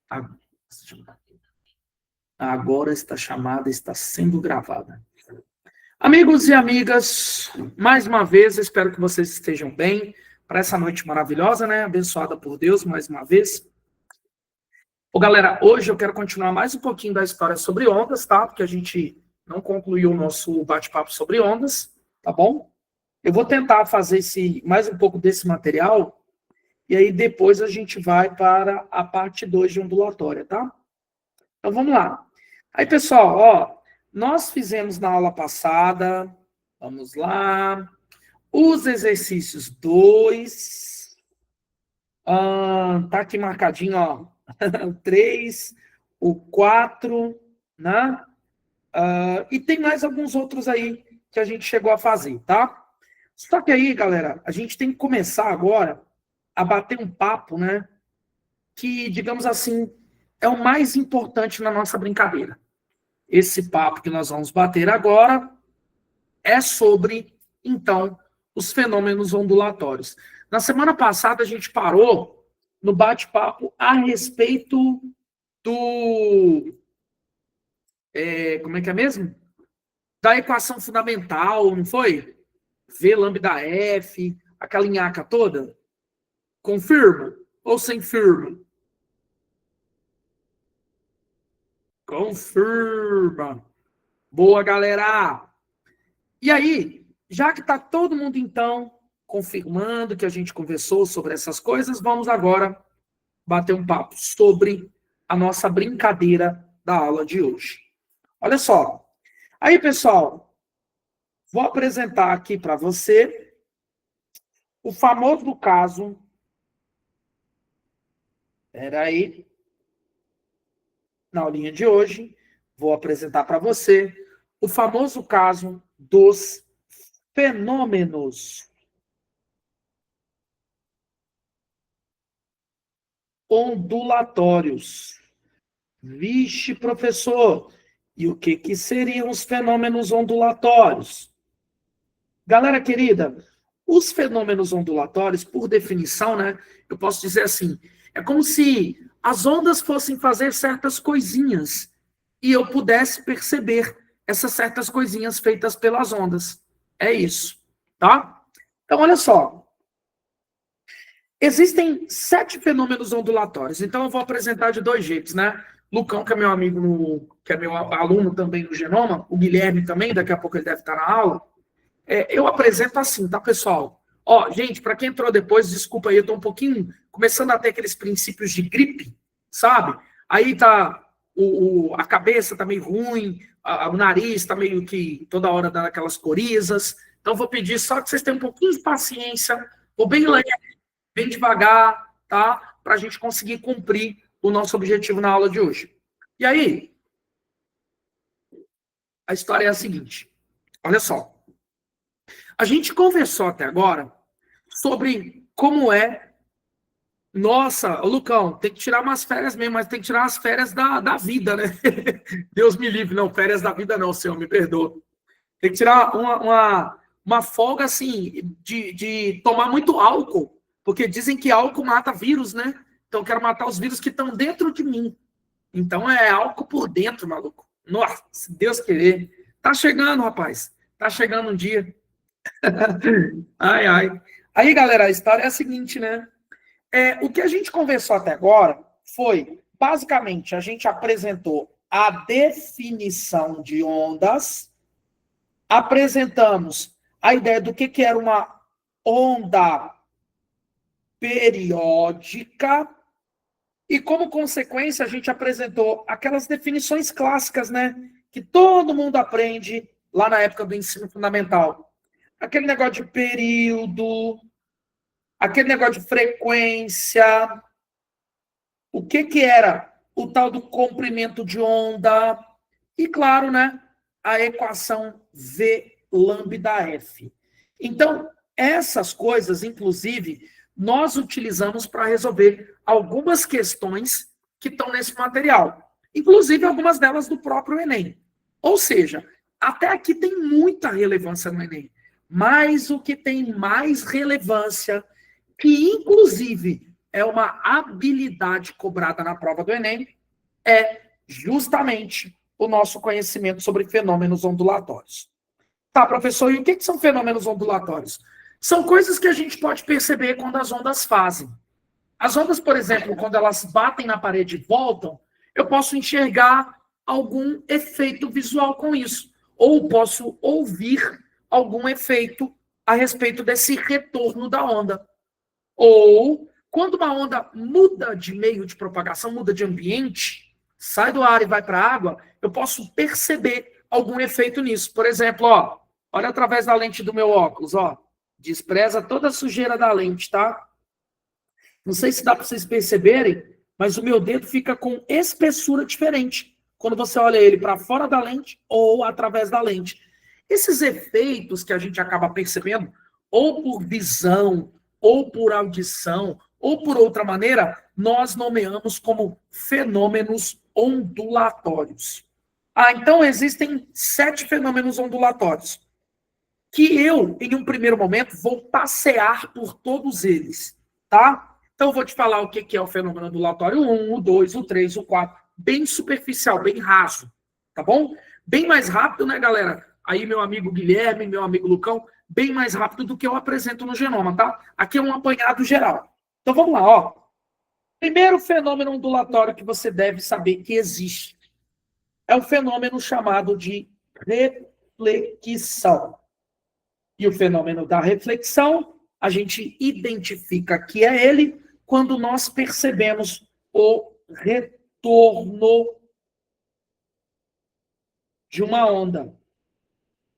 Ah, agora esta chamada está sendo gravada. Amigos e amigas, mais uma vez, espero que vocês estejam bem para essa noite maravilhosa, né? Abençoada por Deus, mais uma vez. Galera, hoje eu quero continuar mais um pouquinho da história sobre ondas, tá? Porque a gente não concluiu o nosso bate-papo sobre ondas, tá bom? Eu vou tentar fazer mais um pouco desse material e aí depois a gente vai para a parte 2 de ondulatória, tá? Então vamos lá. Aí, pessoal, ó, nós fizemos na aula passada, vamos lá, os exercícios 2, tá aqui marcadinho, ó, o 3, o 4, né? E tem mais alguns outros aí que a gente chegou a fazer, tá? Só que aí, galera, a gente tem que começar agora a bater um papo, né? Que, digamos assim, é o mais importante na nossa brincadeira. Esse papo que nós vamos bater agora é sobre, então, os fenômenos ondulatórios. Na semana passada, a gente parou no bate-papo a respeito do... como é que é mesmo? Da equação fundamental, não foi? V lambda F, aquela nhaca toda. Confirma ou sem firma? Confirma. Boa, galera! E aí, já que está todo mundo, então, confirmando que a gente conversou sobre essas coisas, vamos agora bater um papo sobre a nossa brincadeira da aula de hoje. Olha só. Aí, pessoal, vou apresentar aqui para você o famoso caso. Espera aí. Na aulinha de hoje, vou apresentar para você o famoso caso dos fenômenos ondulatórios. Vixe, professor, e o que seriam os fenômenos ondulatórios? Galera querida, os fenômenos ondulatórios, por definição, né, eu posso dizer assim, é como se as ondas fossem fazer certas coisinhas e eu pudesse perceber essas certas coisinhas feitas pelas ondas. É isso, tá? Então, olha só. Existem 7 fenômenos ondulatórios. Então, eu vou apresentar de 2 jeitos, né? Lucão, que é meu amigo, que é meu aluno também no Genoma, o Guilherme também, daqui a pouco ele deve estar na aula. Eu apresento assim, tá, pessoal? Ó, gente, para quem entrou depois, desculpa aí, eu tô um pouquinho começando a ter aqueles princípios de gripe, sabe? Aí tá a cabeça tá meio ruim, o nariz tá meio que toda hora dando aquelas corizas. Então vou pedir só que vocês tenham um pouquinho de paciência, vou bem leve, bem devagar, tá? Para a gente conseguir cumprir o nosso objetivo na aula de hoje. E aí, a história é a seguinte. Olha só. A gente conversou até agora sobre como é. Nossa, Lucão, tem que tirar umas férias mesmo, mas tem que tirar as férias da vida, né? Deus me livre, não, férias da vida não, Senhor, me perdoa. Tem que tirar uma folga, assim, de tomar muito álcool, porque dizem que álcool mata vírus, né? Então, eu quero matar os vírus que estão dentro de mim. Então, é álcool por dentro, maluco. Nossa, se Deus querer. Tá chegando, rapaz. Tá chegando um dia. Ai, ai. Aí, galera, a história é a seguinte, né? O que a gente conversou até agora foi, basicamente, a gente apresentou a definição de ondas, apresentamos a ideia do que era uma onda periódica e, como consequência, a gente apresentou aquelas definições clássicas, né? Que todo mundo aprende lá na época do ensino fundamental. Aquele negócio de período, aquele negócio de frequência, o que era o tal do comprimento de onda e, claro, né, a equação V lambda F. Então, essas coisas, inclusive, nós utilizamos para resolver algumas questões que estão nesse material, inclusive algumas delas do próprio Enem. Ou seja, até aqui tem muita relevância no Enem, mas o que tem mais relevância, que inclusive é uma habilidade cobrada na prova do Enem, é justamente o nosso conhecimento sobre fenômenos ondulatórios. Tá, professor, e o que são fenômenos ondulatórios? São coisas que a gente pode perceber quando as ondas fazem. As ondas, por exemplo, quando elas batem na parede e voltam, eu posso enxergar algum efeito visual com isso. Ou posso ouvir algum efeito a respeito desse retorno da onda. Ou, quando uma onda muda de meio de propagação, muda de ambiente, sai do ar e vai para a água, eu posso perceber algum efeito nisso. Por exemplo, ó, olha através da lente do meu óculos, ó. Despreza toda a sujeira da lente, tá? Não sei se dá para vocês perceberem, mas o meu dedo fica com espessura diferente quando você olha ele para fora da lente ou através da lente. Esses efeitos que a gente acaba percebendo, ou por visão, ou por audição, ou por outra maneira, nós nomeamos como fenômenos ondulatórios. Ah, então existem 7 fenômenos ondulatórios, que eu, em um primeiro momento, vou passear por todos eles, tá? Então, eu vou te falar o que é o fenômeno ondulatório 1, o 2, o 3, o 4, bem superficial, bem raso, tá bom? Bem mais rápido, né, galera? Aí, meu amigo Guilherme, meu amigo Lucão, bem mais rápido do que eu apresento no Genoma, tá? Aqui é um apanhado geral. Então, vamos lá, ó. Primeiro fenômeno ondulatório que você deve saber que existe é o fenômeno chamado de reflexão. E o fenômeno da reflexão, a gente identifica que é ele quando nós percebemos o retorno de uma onda.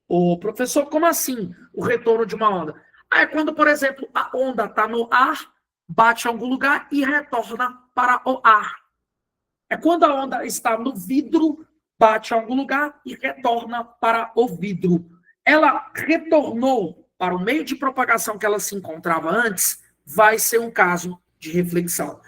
Ô, professor, como assim o retorno de uma onda? É quando, por exemplo, a onda está no ar, bate em algum lugar e retorna para o ar. É quando a onda está no vidro, bate em algum lugar e retorna para o vidro. Ela retornou para o meio de propagação que ela se encontrava antes, vai ser um caso de reflexão.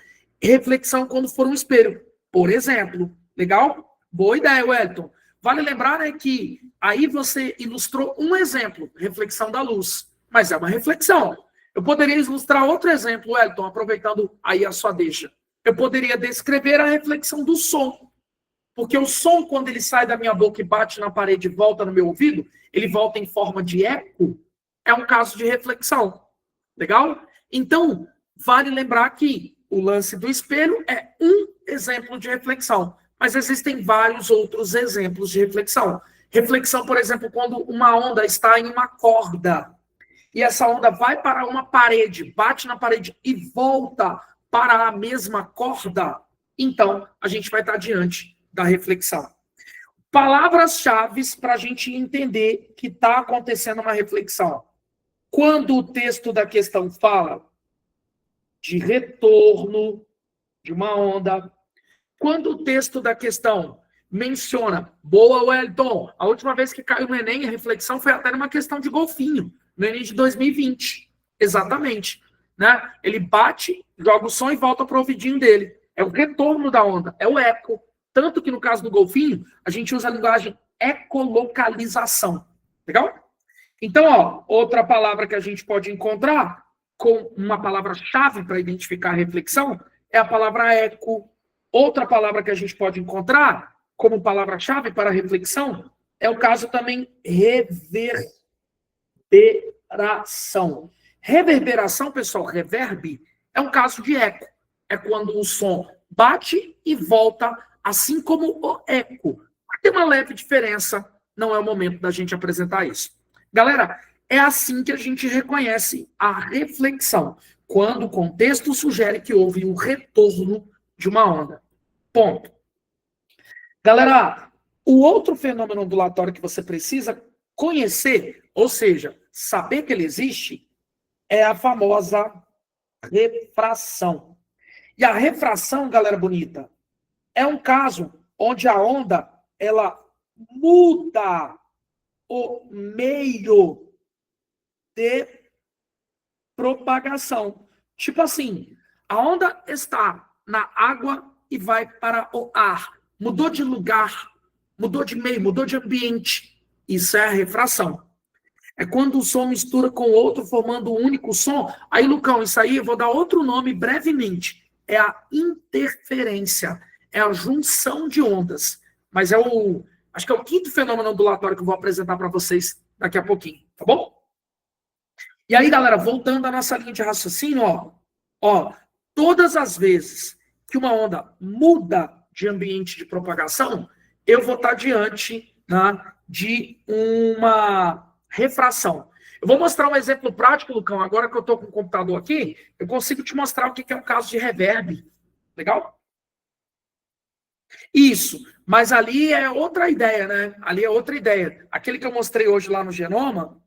Reflexão quando for um espelho, por exemplo. Legal? Boa ideia, Wellington. Vale lembrar, né, que aí você ilustrou um exemplo, reflexão da luz, mas é uma reflexão. Eu poderia ilustrar outro exemplo, Wellington, aproveitando aí a sua deixa. Eu poderia descrever a reflexão do som. Porque o som, quando ele sai da minha boca e bate na parede e volta no meu ouvido, ele volta em forma de eco, é um caso de reflexão. Legal? Então, vale lembrar que o lance do espelho é um exemplo de reflexão. Mas existem vários outros exemplos de reflexão. Reflexão, por exemplo, quando uma onda está em uma corda e essa onda vai para uma parede, bate na parede e volta para a mesma corda, então a gente vai estar diante da reflexão. Palavras-chave para a gente entender que está acontecendo uma reflexão. Quando o texto da questão fala de retorno de uma onda, quando o texto da questão menciona, boa, Wellington, a última vez que caiu no Enem, a reflexão foi até numa questão de golfinho, no Enem de 2020. Exatamente. Né? Ele bate, joga o som e volta para o ouvidinho dele. É o retorno da onda, é o eco. Tanto que no caso do golfinho, a gente usa a linguagem ecolocalização. Legal? Então, ó, outra palavra que a gente pode encontrar com uma palavra-chave para identificar a reflexão é a palavra eco. Outra palavra que a gente pode encontrar como palavra-chave para a reflexão é o caso também reverberação. Reverberação, pessoal, reverb, é um caso de eco. É quando o som bate e volta, assim como o eco. Tem uma leve diferença, não é o momento da gente apresentar isso. Galera, é assim que a gente reconhece a reflexão, quando o contexto sugere que houve um retorno de uma onda. Ponto. Galera, o outro fenômeno ondulatório que você precisa conhecer, ou seja, saber que ele existe, é a famosa refração. E a refração, galera bonita, é um caso onde a onda, ela muda o meio de propagação. Tipo assim, a onda está na água e vai para o ar. Mudou de lugar, mudou de meio, mudou de ambiente. Isso é a refração. É quando o som mistura com o outro, formando um único som. Aí, Lucão, isso aí eu vou dar outro nome brevemente. É a interferência. É a junção de ondas. Mas acho que é o quinto fenômeno ondulatório que eu vou apresentar para vocês daqui a pouquinho, tá bom? E aí, galera, voltando à nossa linha de raciocínio, todas as vezes que uma onda muda de ambiente de propagação, eu vou estar diante, né, de uma refração. Eu vou mostrar um exemplo prático, Lucão. Agora que eu estou com o computador aqui, eu consigo te mostrar o que é um caso de reverb. Legal? Isso. Mas ali é outra ideia, né? Ali é outra ideia. Aquele que eu mostrei hoje lá no Genoma,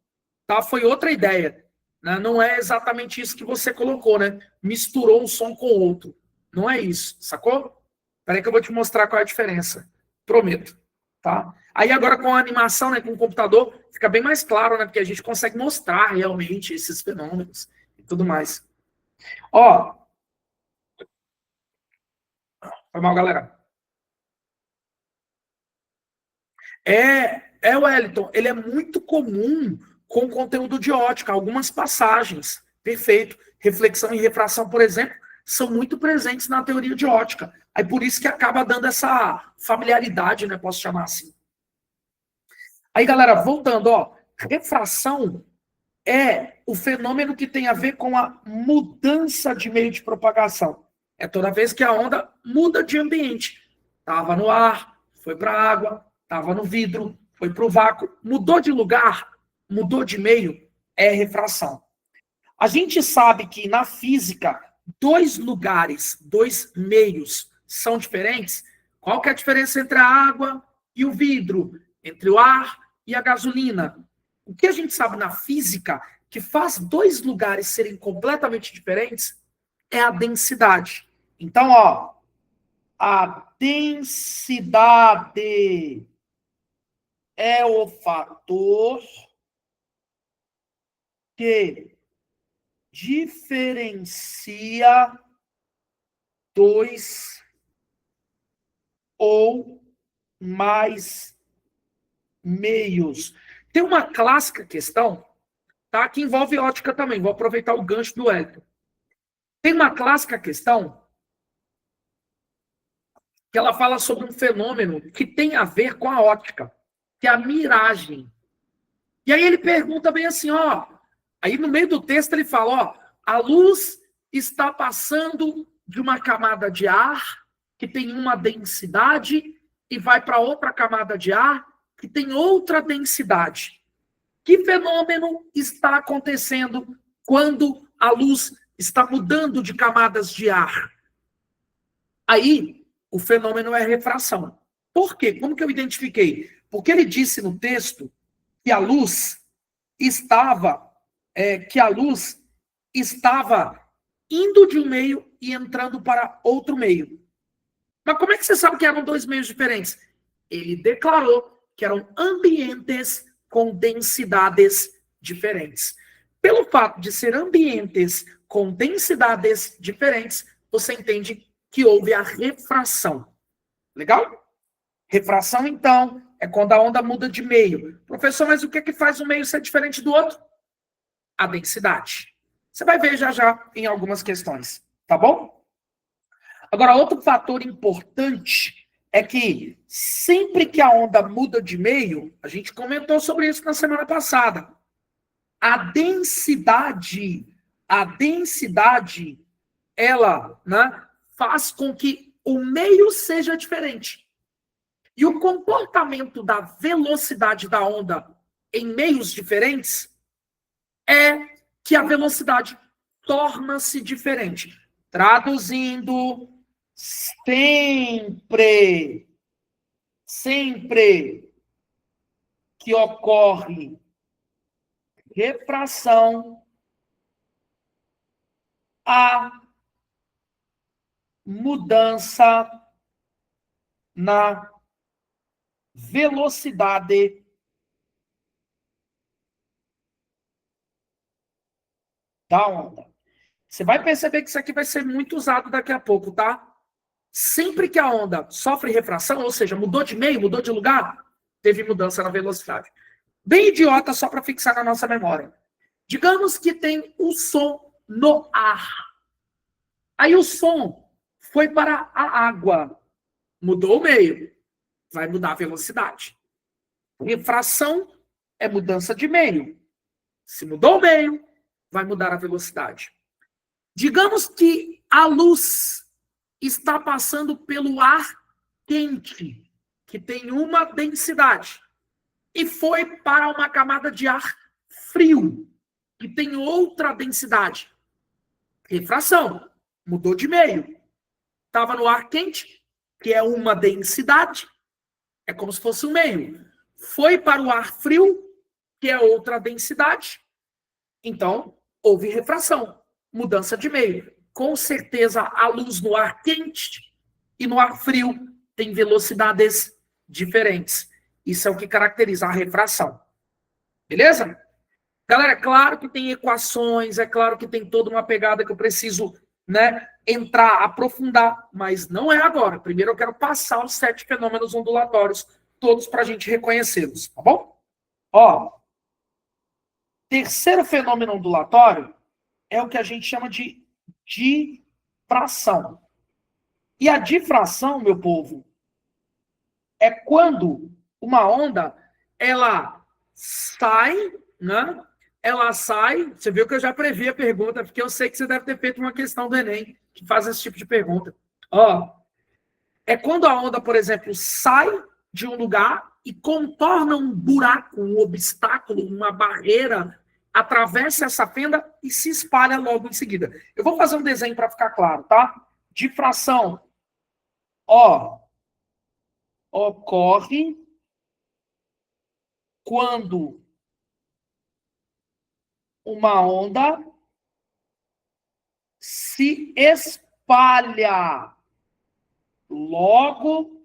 tá, foi outra ideia. Né? Não é exatamente isso que você colocou, né? Misturou um som com outro. Não é isso, sacou? Peraí que eu vou te mostrar qual é a diferença. Prometo. Tá? Aí agora com a animação, né, com o computador, fica bem mais claro, né? Porque a gente consegue mostrar realmente esses fenômenos e tudo mais. Ó, foi mal, galera. Wellington, ele é muito comum com conteúdo de ótica, algumas passagens. Perfeito. Reflexão e refração, por exemplo, são muito presentes na teoria de ótica. Aí por isso que acaba dando essa familiaridade, né? Posso chamar assim. Aí, galera, voltando, refração é o fenômeno que tem a ver com a mudança de meio de propagação. É toda vez que a onda muda de ambiente. Estava no ar, foi para a água, estava no vidro, foi para o vácuo, mudou de lugar, mudou de meio, é refração. A gente sabe que na física, dois lugares, dois meios são diferentes. Qual que é a diferença entre a água e o vidro? Entre o ar e a gasolina? O que a gente sabe na física que faz dois lugares serem completamente diferentes é a densidade. Então, a densidade é o fator que diferencia dois ou mais meios. Tem uma clássica questão, tá, que envolve ótica também. Vou aproveitar o gancho do Hélio. Tem uma clássica questão que ela fala sobre um fenômeno que tem a ver com a ótica, que é a miragem. E aí ele pergunta bem assim, aí no meio do texto ele fala, a luz está passando de uma camada de ar que tem uma densidade e vai para outra camada de ar que tem outra densidade. Que fenômeno está acontecendo quando a luz está mudando de camadas de ar? Aí, o fenômeno é refração. Por quê? Como que eu identifiquei? Porque ele disse no texto que a luz estava indo de um meio e entrando para outro meio. Mas como é que você sabe que eram dois meios diferentes? Ele declarou que eram ambientes com densidades diferentes. Pelo fato de ser ambientes com densidades diferentes, você entende que houve a refração. Legal? Refração, então, é quando a onda muda de meio. Professor, mas o que faz um meio ser diferente do outro? A densidade. Você vai ver já já em algumas questões, tá bom? Agora, outro fator importante é que sempre que a onda muda de meio, a gente comentou sobre isso na semana passada, a densidade, ela, né, faz com que o meio seja diferente. E o comportamento da velocidade da onda em meios diferentes é que a velocidade torna-se diferente. Traduzindo, sempre que ocorre refração, há mudança na velocidade da onda. Você vai perceber que isso aqui vai ser muito usado daqui a pouco, tá? Sempre que a onda sofre refração, ou seja, mudou de meio, mudou de lugar, teve mudança na velocidade. Bem idiota, só para fixar na nossa memória. Digamos que tem o som no ar. Aí o som foi para a água. Mudou o meio. Vai mudar a velocidade. Refração é mudança de meio. Se mudou o meio, vai mudar a velocidade. Digamos que a luz está passando pelo ar quente, que tem uma densidade, e foi para uma camada de ar frio, que tem outra densidade. Refração, mudou de meio. Estava no ar quente, que é uma densidade, é como se fosse um meio. Foi para o ar frio, que é outra densidade. Então, houve refração, mudança de meio. Com certeza, a luz no ar quente e no ar frio tem velocidades diferentes. Isso é o que caracteriza a refração. Beleza? Galera, é claro que tem equações, é claro que tem toda uma pegada que eu preciso, né, entrar, aprofundar, mas não é agora. Primeiro eu quero passar os 7 fenômenos ondulatórios, todos para a gente reconhecê-los, tá bom? Ó, terceiro fenômeno ondulatório é o que a gente chama de difração. E a difração, meu povo, é quando uma onda, ela sai, né? Ela sai, você viu que eu já previ a pergunta, porque eu sei que você deve ter feito uma questão do Enem, que faz esse tipo de pergunta. Ó, é quando a onda, por exemplo, sai de um lugar e contorna um buraco, um obstáculo, uma barreira, atravessa essa fenda e se espalha logo em seguida. Eu vou fazer um desenho para ficar claro, tá? Difração, ó, ocorre quando uma onda se espalha logo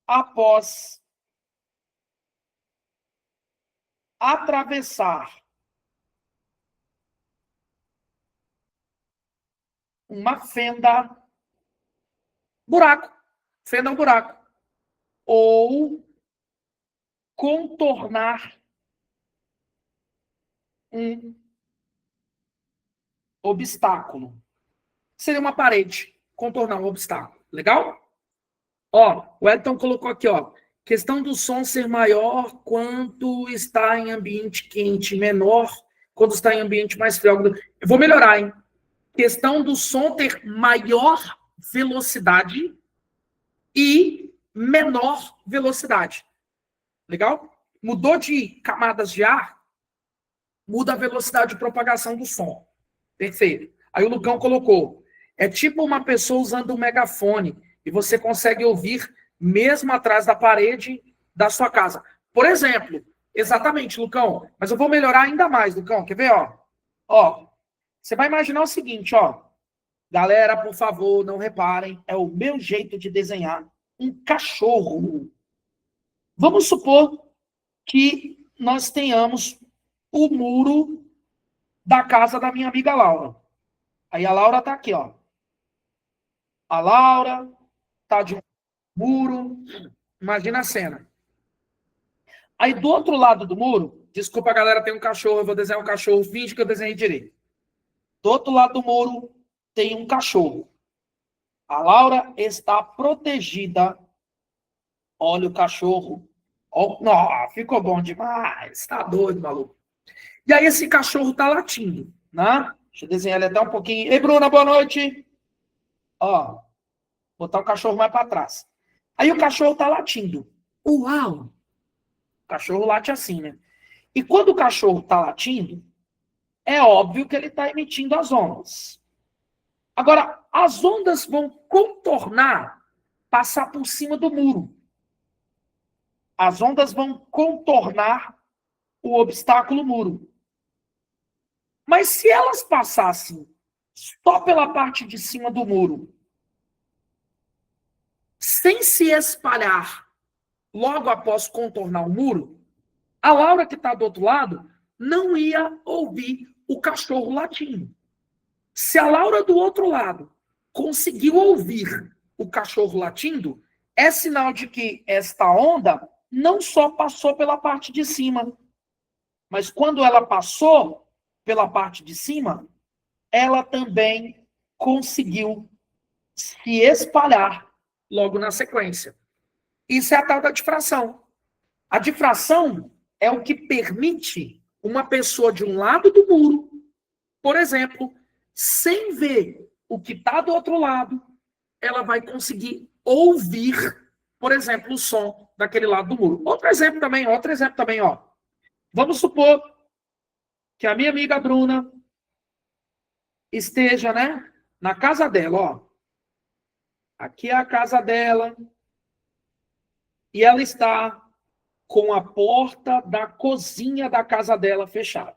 após atravessar uma fenda, buraco, fenda é um buraco, ou contornar um obstáculo. Seria uma parede, contornar um obstáculo. Legal? Ó, o Elton colocou aqui, ó. Questão do som ser maior quando está em ambiente quente, menor quando está em ambiente mais frio. Eu vou melhorar, hein? Questão do som ter maior velocidade e menor velocidade. Legal? Mudou de camadas de ar, muda a velocidade de propagação do som. Perfeito. Aí o Lucão colocou, é tipo uma pessoa usando um megafone e você consegue ouvir mesmo atrás da parede da sua casa. Por exemplo, exatamente, Lucão, mas eu vou melhorar ainda mais, Lucão, quer ver, ó? Ó, você vai imaginar o seguinte, ó. Galera, por favor, não reparem, é o meu jeito de desenhar um cachorro. Vamos supor que nós tenhamos o muro da casa da minha amiga Laura. Aí a Laura tá aqui, ó. A Laura tá de um muro. Imagina a cena. Aí do outro lado do muro, desculpa, galera, tem um cachorro, eu vou desenhar um cachorro, finge que eu desenhei direito. Do outro lado do muro tem um cachorro. A Laura está protegida. Olha o cachorro. Oh, não, ficou bom demais. Tá doido, maluco. E aí esse cachorro tá latindo, né? Deixa eu desenhar ele até um pouquinho. Ei, Bruna, boa noite. Ó, botar o cachorro mais para trás. Aí o cachorro tá latindo. Uau! O cachorro late assim, né? E quando o cachorro tá latindo, é óbvio que ele está emitindo as ondas. Agora, as ondas vão contornar, passar por cima do muro. As ondas vão contornar o obstáculo muro. Mas se elas passassem só pela parte de cima do muro, sem se espalhar logo após contornar o muro, a Laura que está do outro lado não ia ouvir o cachorro latindo. Se a Laura do outro lado conseguiu ouvir o cachorro latindo, é sinal de que esta onda não só passou pela parte de cima, mas quando ela passou pela parte de cima, ela também conseguiu se espalhar logo na sequência. Isso é a tal da difração. A difração é o que permite uma pessoa de um lado do muro, por exemplo, sem ver o que está do outro lado, ela vai conseguir ouvir, por exemplo, o som daquele lado do muro. Outro exemplo também, ó. Vamos supor que a minha amiga Bruna esteja, né, na casa dela, ó. Aqui é a casa dela e ela está com a porta da cozinha da casa dela fechada.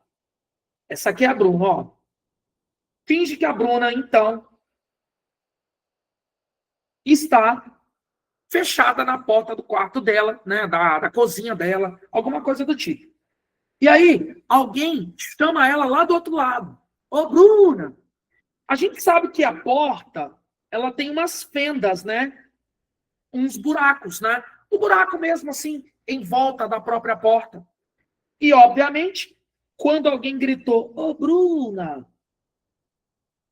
Essa aqui é a Bruna, ó. Finge que a Bruna, então, está fechada na porta do quarto dela, né, da cozinha dela, alguma coisa do tipo. E aí, alguém chama ela lá do outro lado. Ô, Bruna, a gente sabe que a porta, ela tem umas fendas, né? Uns buracos, né? O buraco mesmo assim, em volta da própria porta. E, obviamente, quando alguém gritou, ô, Bruna,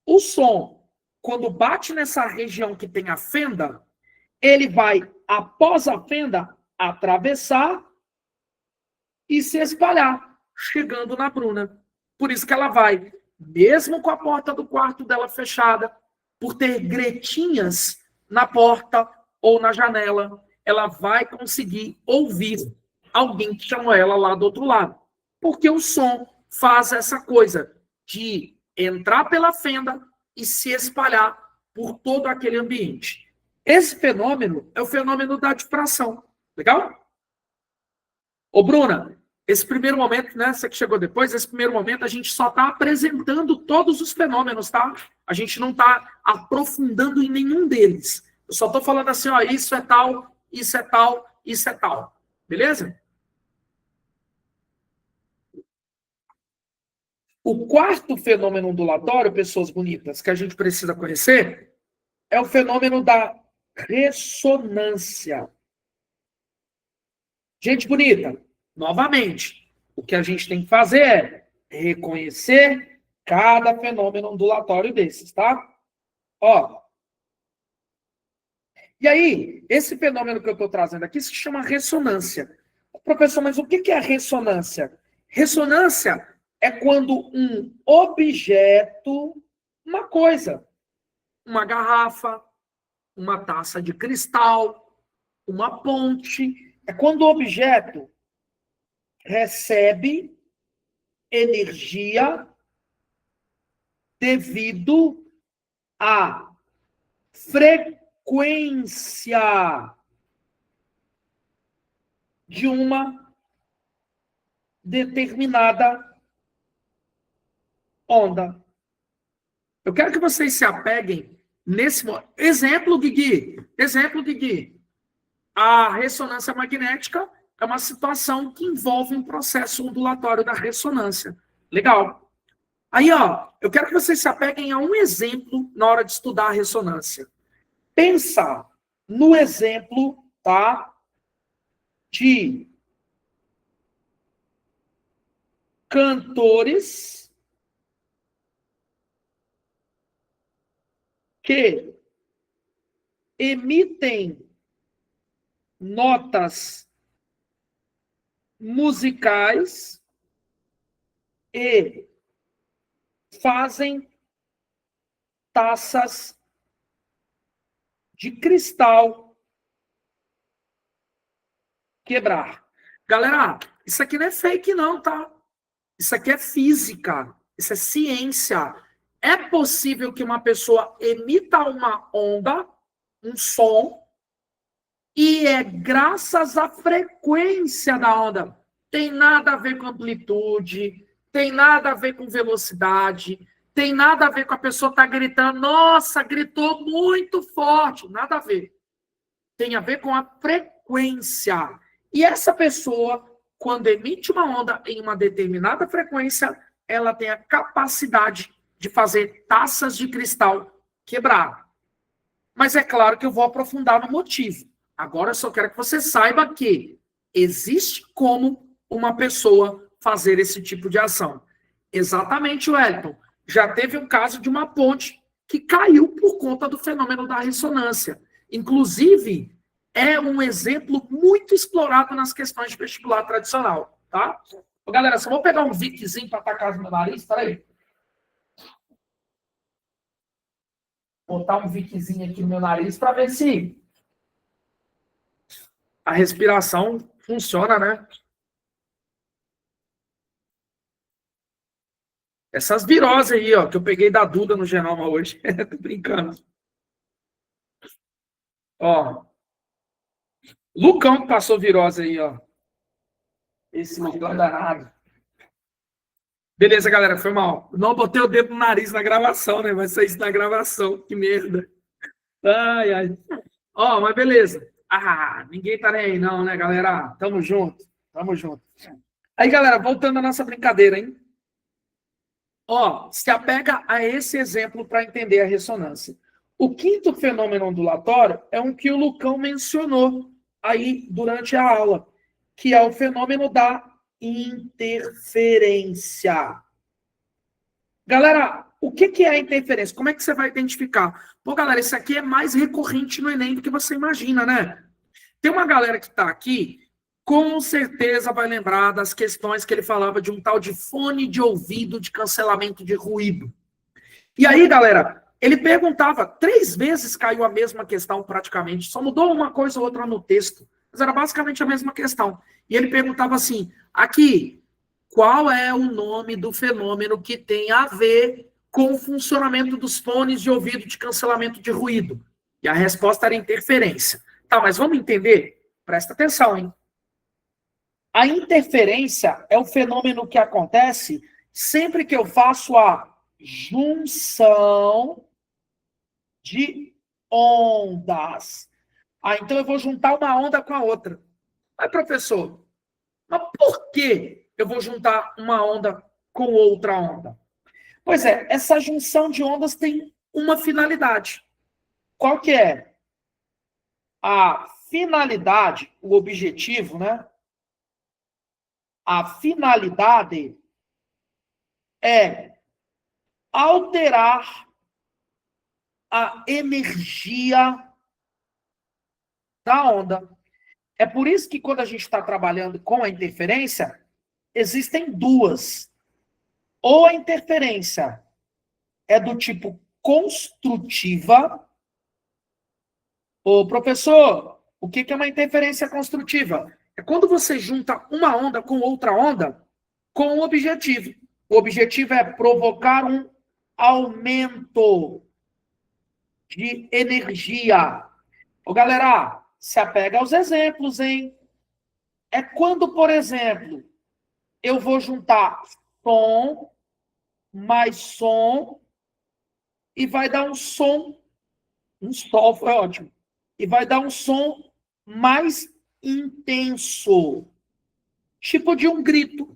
o som, quando bate nessa região que tem a fenda, ele vai, após a fenda, atravessar e se espalhar, chegando na Bruna. Por isso que ela vai, mesmo com a porta do quarto dela fechada, por ter gretinhas na porta ou na janela, ela vai conseguir ouvir alguém que chamou ela lá do outro lado. Porque o som faz essa coisa de entrar pela fenda e se espalhar por todo aquele ambiente. Esse fenômeno é o fenômeno da difração. Legal? Ô, Bruna, esse primeiro momento, né, você que chegou depois, esse primeiro momento a gente só está apresentando todos os fenômenos, tá? A gente não está aprofundando em nenhum deles. Eu só estou falando assim, ó, isso é tal, isso é tal, isso é tal. Beleza? O quarto fenômeno ondulatório, pessoas bonitas, que a gente precisa conhecer, é o fenômeno da ressonância. Gente bonita, novamente, o que a gente tem que fazer é reconhecer cada fenômeno ondulatório desses, tá? Ó. E aí, esse fenômeno que eu estou trazendo aqui se chama ressonância. Professor, mas o que é ressonância? Ressonância é quando um objeto, uma coisa, uma garrafa, uma taça de cristal, uma ponte, é quando o objeto recebe energia devido à frequência de uma determinada onda. Eu quero que vocês se apeguem nesse exemplo, Guigui. Exemplo, Guigui. A ressonância magnética é uma situação que envolve um processo ondulatório da ressonância. Legal. Aí, ó, eu quero que vocês se apeguem a um exemplo na hora de estudar a ressonância. Pensa no exemplo, tá, de cantores que emitem notas musicais e fazem taças de cristal quebrar. Galera, isso aqui não é fake não, tá? Isso aqui é física, isso é ciência. É possível que uma pessoa emita uma onda, um som, e é graças à frequência da onda. Tem nada a ver com amplitude, tem nada a ver com velocidade, tem nada a ver com a pessoa estar gritando, nossa, gritou muito forte. Nada a ver. Tem a ver com a frequência. E essa pessoa, quando emite uma onda em uma determinada frequência, ela tem a capacidade de fazer taças de cristal quebrar. Mas é claro que eu vou aprofundar no motivo. Agora eu só quero que você saiba que existe como uma pessoa fazer esse tipo de ação. Exatamente, Wellington. Já teve um caso de uma ponte que caiu por conta do fenômeno da ressonância. Inclusive, é um exemplo muito explorado nas questões de vestibular tradicional, tá? Galera, só vou pegar um Viczinho para atacar no meu nariz, peraí. Botar um Viczinho aqui no meu nariz para ver se a respiração funciona, né? Essas viroses aí, ó, que eu peguei da Duda no Genoma hoje. Tô brincando. Ó. Lucão que passou virose aí, ó. Esse Lucão danado. Beleza, galera, foi mal. Não botei o dedo no nariz na gravação, né? Vai sair isso na gravação. Que merda. Ai, ai. Ó, mas beleza. Ah, ninguém tá nem aí não, né, galera? Tamo junto. Tamo junto. Aí, galera, voltando à nossa brincadeira, hein? Ó, se apega a esse exemplo para entender a ressonância. O quinto fenômeno ondulatório é um que o Lucão mencionou aí durante a aula, que é o fenômeno da interferência. Galera, o que é a interferência? Como é que você vai identificar? Pô, galera, isso aqui é mais recorrente no Enem do que você imagina, né? Tem uma galera que está aqui, com certeza vai lembrar das questões que ele falava de um tal de fone de ouvido de cancelamento de ruído. E aí, galera, ele perguntava, 3 vezes caiu a mesma questão praticamente, só mudou uma coisa ou outra no texto, mas era basicamente a mesma questão. E ele perguntava assim, aqui, qual é o nome do fenômeno que tem a ver com o funcionamento dos fones de ouvido de cancelamento de ruído? E a resposta era interferência. Tá, mas vamos entender? Presta atenção, hein? A interferência é o fenômeno que acontece sempre que eu faço a junção de ondas. Ah, então eu vou juntar uma onda com a outra. Mas, professor, mas por que eu vou juntar uma onda com outra onda? Pois é, essa junção de ondas tem uma finalidade. Qual que é? A finalidade, o objetivo, né? A finalidade é alterar a energia da onda. É por isso que quando a gente está trabalhando com a interferência, existem duas. Ou a interferência é do tipo construtiva. Ô, professor, o que é uma interferência construtiva? É quando você junta uma onda com outra onda com um objetivo. O objetivo é provocar um aumento de energia. Ô, galera, se apega aos exemplos, hein? É quando, por exemplo, eu vou juntar som mais som e vai dar um som, um sol foi ótimo, e vai dar um som mais intenso, tipo de um grito.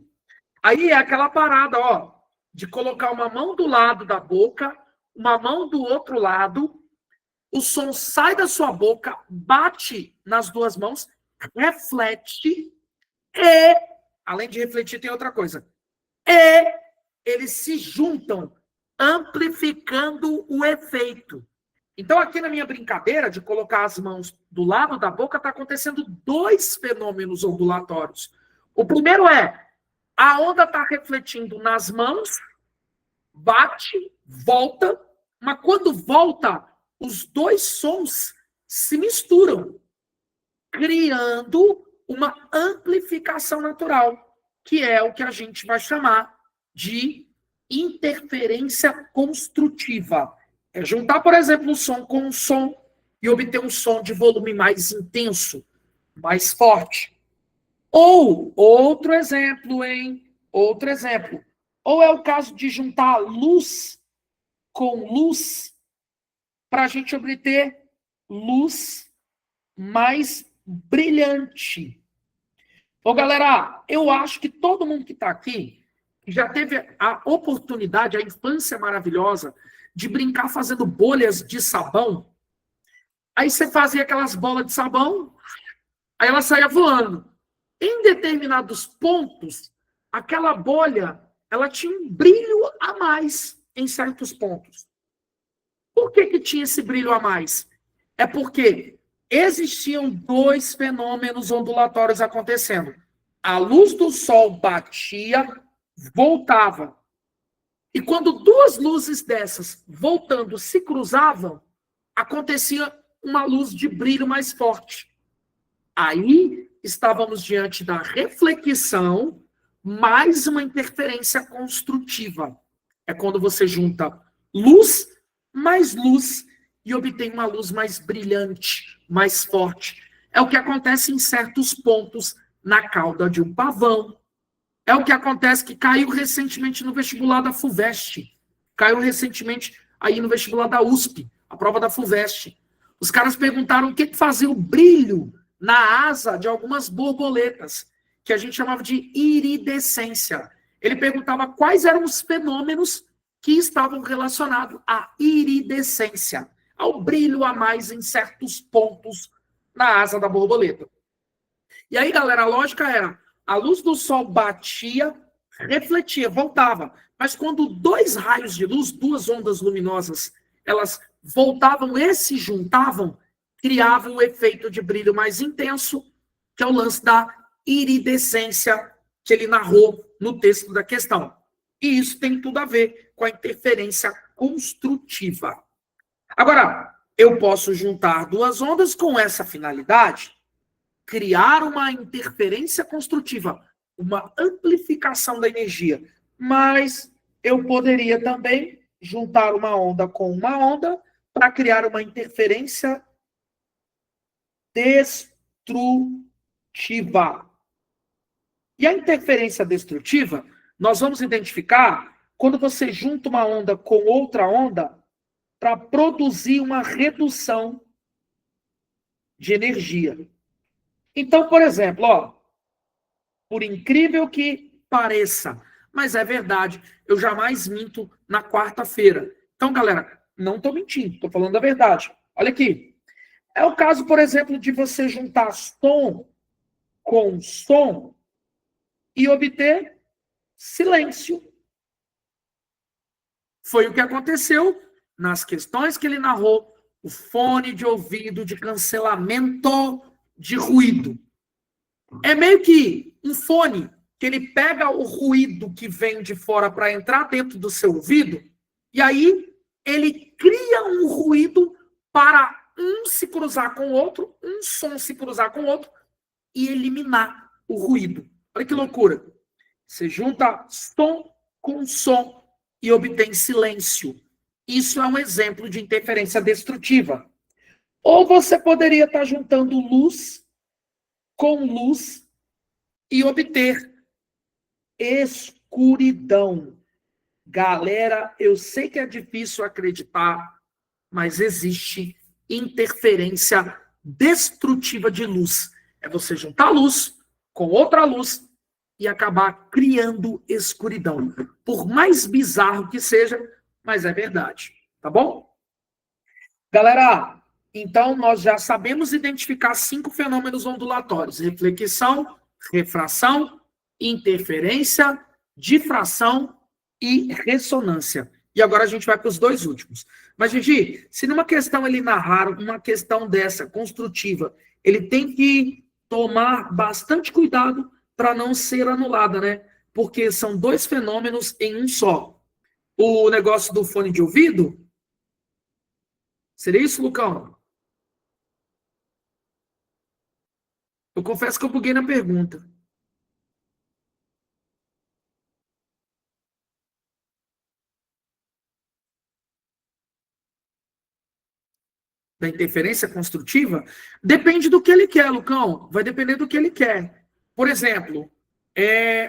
Aí é aquela parada, ó, de colocar uma mão do lado da boca, uma mão do outro lado, o som sai da sua boca, bate nas duas mãos, reflete e, além de refletir, tem outra coisa. E eles se juntam, amplificando o efeito. Então, aqui na minha brincadeira de colocar as mãos do lado da boca, está acontecendo 2 fenômenos ondulatórios. O primeiro é, a onda está refletindo nas mãos, bate, volta, mas quando volta, os 2 sons se misturam, criando uma amplificação natural, que é o que a gente vai chamar de interferência construtiva. É juntar, por exemplo, um som com um som e obter um som de volume mais intenso, mais forte. Ou, outro exemplo, hein? Outro exemplo. Ou é o caso de juntar luz com luz para a gente obter luz mais brilhante. Ô, galera, eu acho que todo mundo que está aqui já teve a oportunidade, a infância maravilhosa, de brincar fazendo bolhas de sabão. Aí você fazia aquelas bolas de sabão, aí ela saía voando. Em determinados pontos, aquela bolha, ela tinha um brilho a mais em certos pontos. Por que tinha esse brilho a mais? É porque existiam dois fenômenos ondulatórios acontecendo. A luz do sol batia, voltava. E quando duas luzes dessas, voltando, se cruzavam, acontecia uma luz de brilho mais forte. Aí estávamos diante da reflexão mais uma interferência construtiva. É quando você junta luz mais luz e obtém uma luz mais brilhante, mais forte. É o que acontece em certos pontos na cauda de um pavão. É o que acontece que caiu recentemente no vestibular da FUVEST. Caiu recentemente aí no vestibular da USP, a prova da FUVEST. Os caras perguntaram o que fazia o brilho na asa de algumas borboletas, que a gente chamava de iridescência. Ele perguntava quais eram os fenômenos que estavam relacionados à iridescência, ao brilho a mais em certos pontos na asa da borboleta. E aí, galera, a lógica era, a luz do sol batia, refletia, voltava. Mas quando dois raios de luz, duas ondas luminosas, elas voltavam e se juntavam, criavam um efeito de brilho mais intenso, que é o lance da iridescência que ele narrou no texto da questão. E isso tem tudo a ver com a interferência construtiva. Agora, eu posso juntar duas ondas com essa finalidade, criar uma interferência construtiva, uma amplificação da energia. Mas eu poderia também juntar uma onda com uma onda para criar uma interferência destrutiva. E a interferência destrutiva, nós vamos identificar quando você junta uma onda com outra onda para produzir uma redução de energia. Então, por exemplo, ó, por incrível que pareça, mas é verdade, eu jamais minto na quarta-feira. Então, galera, não estou mentindo, estou falando a verdade. Olha aqui. É o caso, por exemplo, de você juntar som com som e obter silêncio. Foi o que aconteceu nas questões que ele narrou, o fone de ouvido de cancelamento de ruído. É meio que um fone que ele pega o ruído que vem de fora para entrar dentro do seu ouvido, e aí ele cria um ruído para um se cruzar com o outro, um som se cruzar com o outro, e eliminar o ruído. Olha que loucura. Você junta som com som e obtém silêncio. Isso é um exemplo de interferência destrutiva. Ou você poderia estar juntando luz com luz e obter escuridão. Galera, eu sei que é difícil acreditar, mas existe interferência destrutiva de luz. É você juntar luz com outra luz e acabar criando escuridão. Por mais bizarro que seja, mas é verdade. Tá bom? Galera, então nós já sabemos identificar 5 fenômenos ondulatórios: reflexão, refração, interferência, difração e ressonância. E agora a gente vai para os 2 últimos. Mas, Gigi, se numa questão ele narrar uma questão dessa, construtiva, ele tem que tomar bastante cuidado para não ser anulada, né? Porque são 2 fenômenos em um só. O negócio do fone de ouvido, seria isso, Lucão? Eu confesso que eu buguei na pergunta. Da interferência construtiva, depende do que ele quer, Lucão. Vai depender do que ele quer. Por exemplo,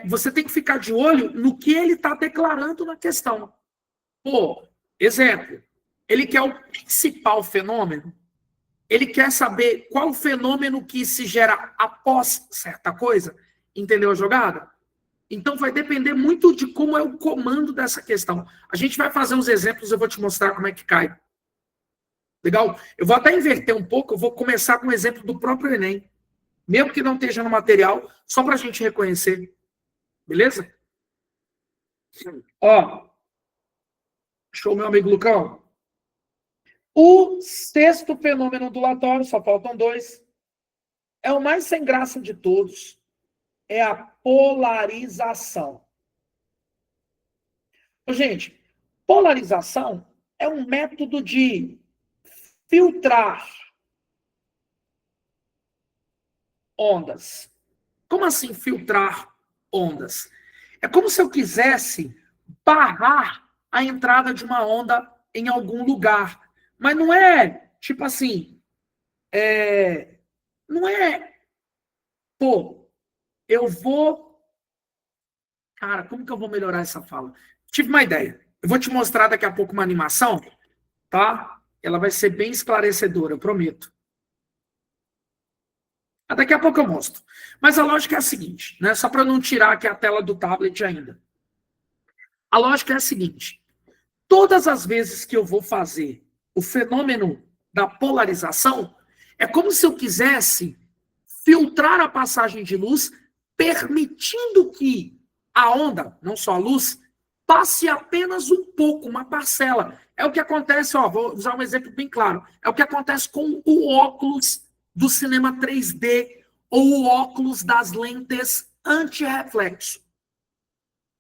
você tem que ficar de olho no que ele está declarando na questão. Pô, exemplo, ele quer o principal fenômeno, ele quer saber qual fenômeno que se gera após certa coisa, entendeu a jogada? Então vai depender muito de como é o comando dessa questão. A gente vai fazer uns exemplos, eu vou te mostrar como é que cai. Legal? Eu vou até inverter um pouco, eu vou começar com o exemplo do próprio Enem. Mesmo que não esteja no material, só para a gente reconhecer. Beleza? Ó, show, meu amigo Lucão. O sexto fenômeno ondulatório, só faltam dois, é o mais sem graça de todos, é a polarização. Gente, polarização é um método de filtrar ondas. Como assim filtrar ondas? É como se eu quisesse barrar a entrada de uma onda em algum lugar. Mas não é, tipo assim, não é, pô, eu vou... Cara, como que eu vou melhorar essa fala? Tive uma ideia. Eu vou te mostrar daqui a pouco uma animação, tá? Ela vai ser bem esclarecedora, eu prometo. Daqui a pouco eu mostro. Mas a lógica é a seguinte, né? Só para não tirar aqui a tela do tablet ainda. A lógica é a seguinte: todas as vezes que eu vou fazer o fenômeno da polarização, é como se eu quisesse filtrar a passagem de luz, permitindo que a onda, não só a luz, passe apenas um pouco, uma parcela. É o que acontece, ó, vou usar um exemplo bem claro. É o que acontece com o óculos do cinema 3D ou o óculos das lentes anti-reflexo.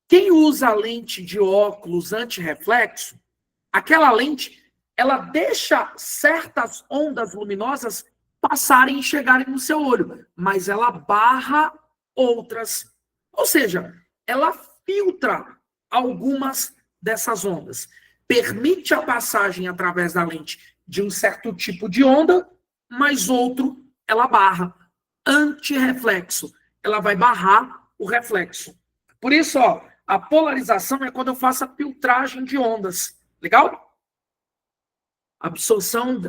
Quem usa a lente de óculos anti-reflexo, aquela lente, ela deixa certas ondas luminosas passarem e chegarem no seu olho, mas ela barra outras. Ou seja, ela filtra algumas dessas ondas. Permite a passagem através da lente de um certo tipo de onda, mas outro ela barra. Antirreflexo. Ela vai barrar o reflexo. Por isso, ó, a polarização é quando eu faço a filtragem de ondas. Legal? Absorção.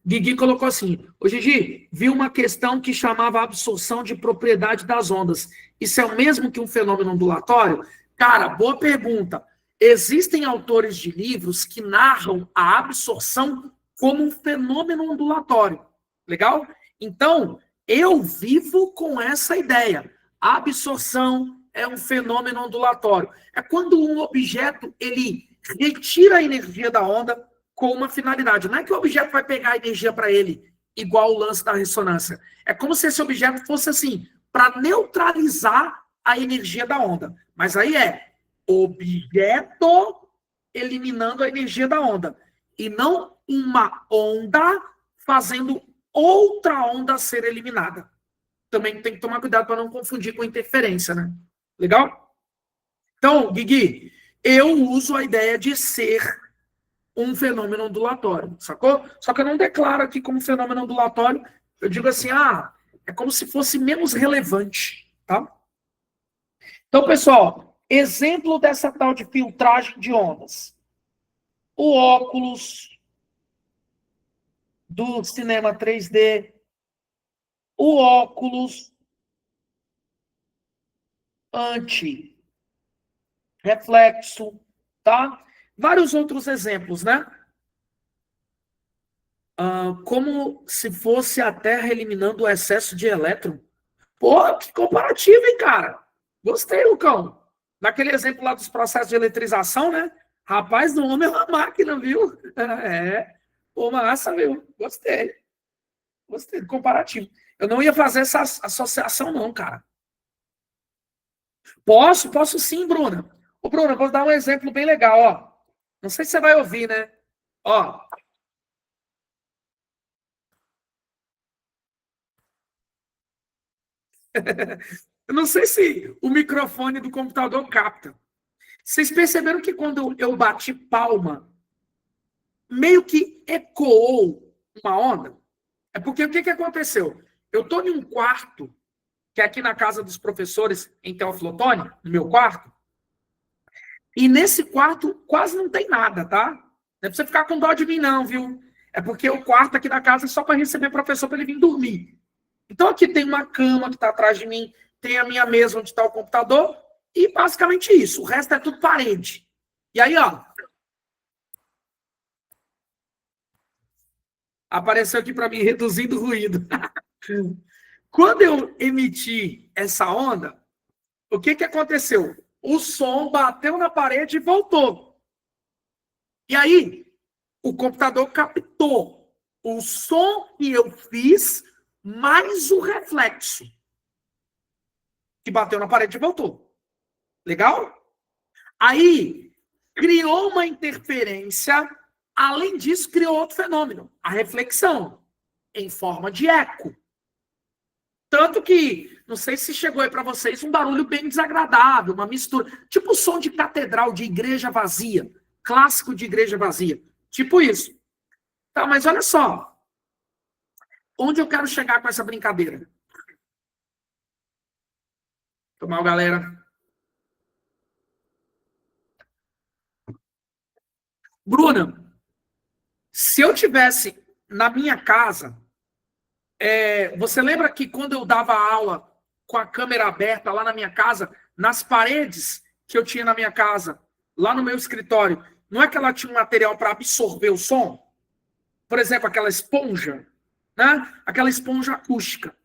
Guigui colocou assim: ô Gigi, vi uma questão que chamava absorção de propriedade das ondas. Isso é o mesmo que um fenômeno ondulatório? Cara, boa pergunta. Existem autores de livros que narram a absorção como um fenômeno ondulatório. Legal? Então, eu vivo com essa ideia. A absorção é um fenômeno ondulatório. É quando um objeto ele retira a energia da onda com uma finalidade. Não é que o objeto vai pegar a energia para ele, igual o lance da ressonância. É como se esse objeto fosse assim, para neutralizar a energia da onda. Mas aí é objeto eliminando a energia da onda. E não uma onda fazendo outra onda ser eliminada. Também tem que tomar cuidado para não confundir com interferência, né? Legal? Então, Guigui, eu uso a ideia de ser um fenômeno ondulatório, sacou? Só que eu não declaro aqui como fenômeno ondulatório, eu digo assim, é como se fosse menos relevante, tá? Então, pessoal, exemplo dessa tal de filtragem de ondas. O óculos do cinema 3D, o óculos anti-reflexo, tá? Vários outros exemplos, né? Como se fosse a Terra eliminando o excesso de elétron. Pô, que comparativo, hein, cara? Gostei, Lucão. Naquele exemplo lá dos processos de eletrização, né? Rapaz, o homem é uma máquina, viu? É. Pô, massa, viu? Gostei. Gostei do comparativo. Eu não ia fazer essa associação, não, cara. Posso sim, Bruna. Ô, Bruna, vou dar um exemplo bem legal, ó. Não sei se você vai ouvir, né? Ó. Eu não sei se o microfone do computador capta. Vocês perceberam que quando eu bati palma, meio que ecoou uma onda? É porque o que aconteceu? Eu estou em um quarto, que é aqui na casa dos professores, em Teoflotone, no meu quarto, e nesse quarto quase não tem nada, tá? Não é pra você ficar com dó de mim, não, viu? É porque o quarto aqui da casa é só para receber professor para ele vir dormir. Então aqui tem uma cama que está atrás de mim, tem a minha mesa onde está o computador, e basicamente isso. O resto é tudo parede. E aí, ó, apareceu aqui para mim reduzindo o ruído. Quando eu emiti essa onda, o que aconteceu? O som bateu na parede e voltou. E aí, o computador captou o som que eu fiz mais o reflexo que bateu na parede e voltou. Legal? Aí, criou uma interferência. Além disso, criou outro fenômeno, a reflexão, em forma de eco. Tanto que, não sei se chegou aí para vocês, um barulho bem desagradável, uma mistura, tipo o som de catedral, de igreja vazia, clássico de igreja vazia, tipo isso. Tá, mas olha só, onde eu quero chegar com essa brincadeira? Foi mal, galera. Bruna, se eu tivesse na minha casa, você lembra que quando eu dava aula com a câmera aberta lá na minha casa, nas paredes que eu tinha na minha casa, lá no meu escritório, não é que ela tinha um material para absorver o som? Por exemplo, aquela esponja, né? Aquela esponja acústica.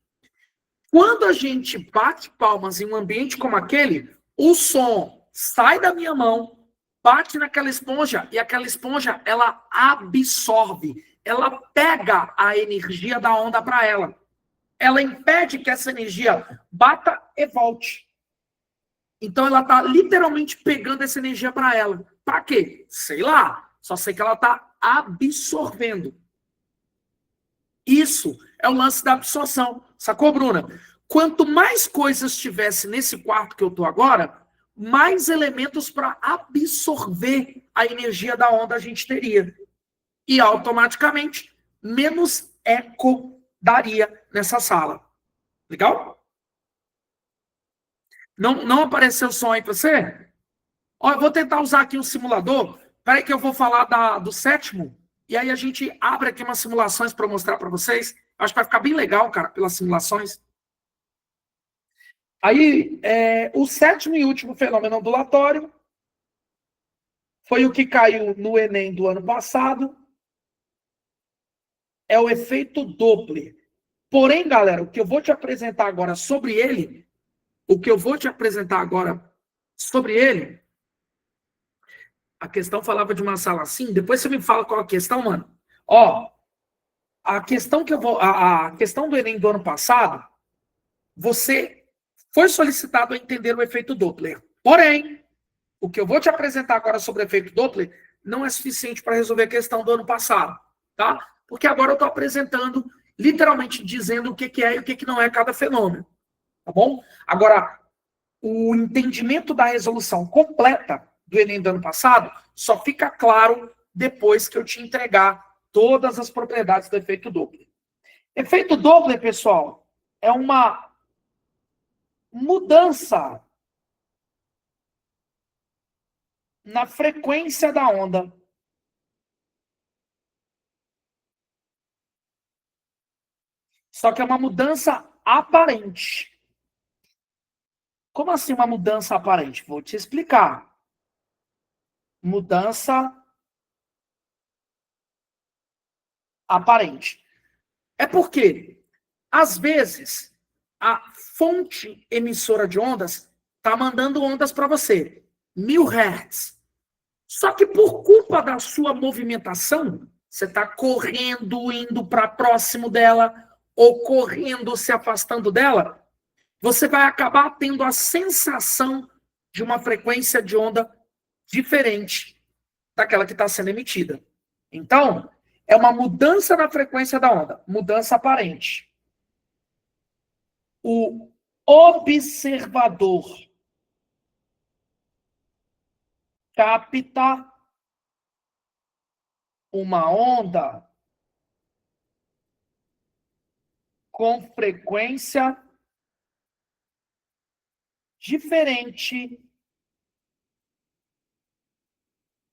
Quando a gente bate palmas em um ambiente como aquele, o som sai da minha mão, bate naquela esponja e aquela esponja, ela absorve, ela pega a energia da onda para ela. Ela impede que essa energia bata e volte. Então ela está literalmente pegando essa energia para ela. Para quê? Sei lá. Só sei que ela está absorvendo. Isso é o lance da absorção. Sacou, Bruna? Quanto mais coisas tivesse nesse quarto que eu estou agora, mais elementos para absorver a energia da onda a gente teria. E automaticamente, menos eco daria nessa sala. Legal? Não apareceu som aí para você? Ó, eu vou tentar usar aqui um simulador. Espera aí que eu vou falar do sétimo. E aí a gente abre aqui umas simulações para mostrar para vocês. Acho que vai ficar bem legal, cara, pelas simulações. Aí, o sétimo e último fenômeno ondulatório foi o que caiu no Enem do ano passado. É o efeito Doppler. Porém, galera, o que eu vou te apresentar agora sobre ele, a questão falava de uma sala assim, depois você me fala qual a questão, mano. Ó, a questão a questão do Enem do ano passado, você foi solicitado a entender o efeito Doppler. Porém, o que eu vou te apresentar agora sobre o efeito Doppler não é suficiente para resolver a questão do ano passado, tá? Porque agora eu estou apresentando, literalmente dizendo o que é e o que não é cada fenômeno, tá bom? Agora, o entendimento da resolução completa do Enem do ano passado só fica claro depois que eu te entregar todas as propriedades do efeito Doppler. Efeito Doppler, pessoal, é uma mudança na frequência da onda. Só que é uma mudança aparente. Como assim uma mudança aparente? Vou te explicar. Mudança aparente. É porque, às vezes, a fonte emissora de ondas está mandando ondas para você, 1000 Hz. Só que por culpa da sua movimentação, você está correndo, indo para próximo dela, ou correndo, se afastando dela, você vai acabar tendo a sensação de uma frequência de onda diferente daquela que está sendo emitida. Então, é uma mudança na frequência da onda, mudança aparente. O observador capta uma onda com frequência diferente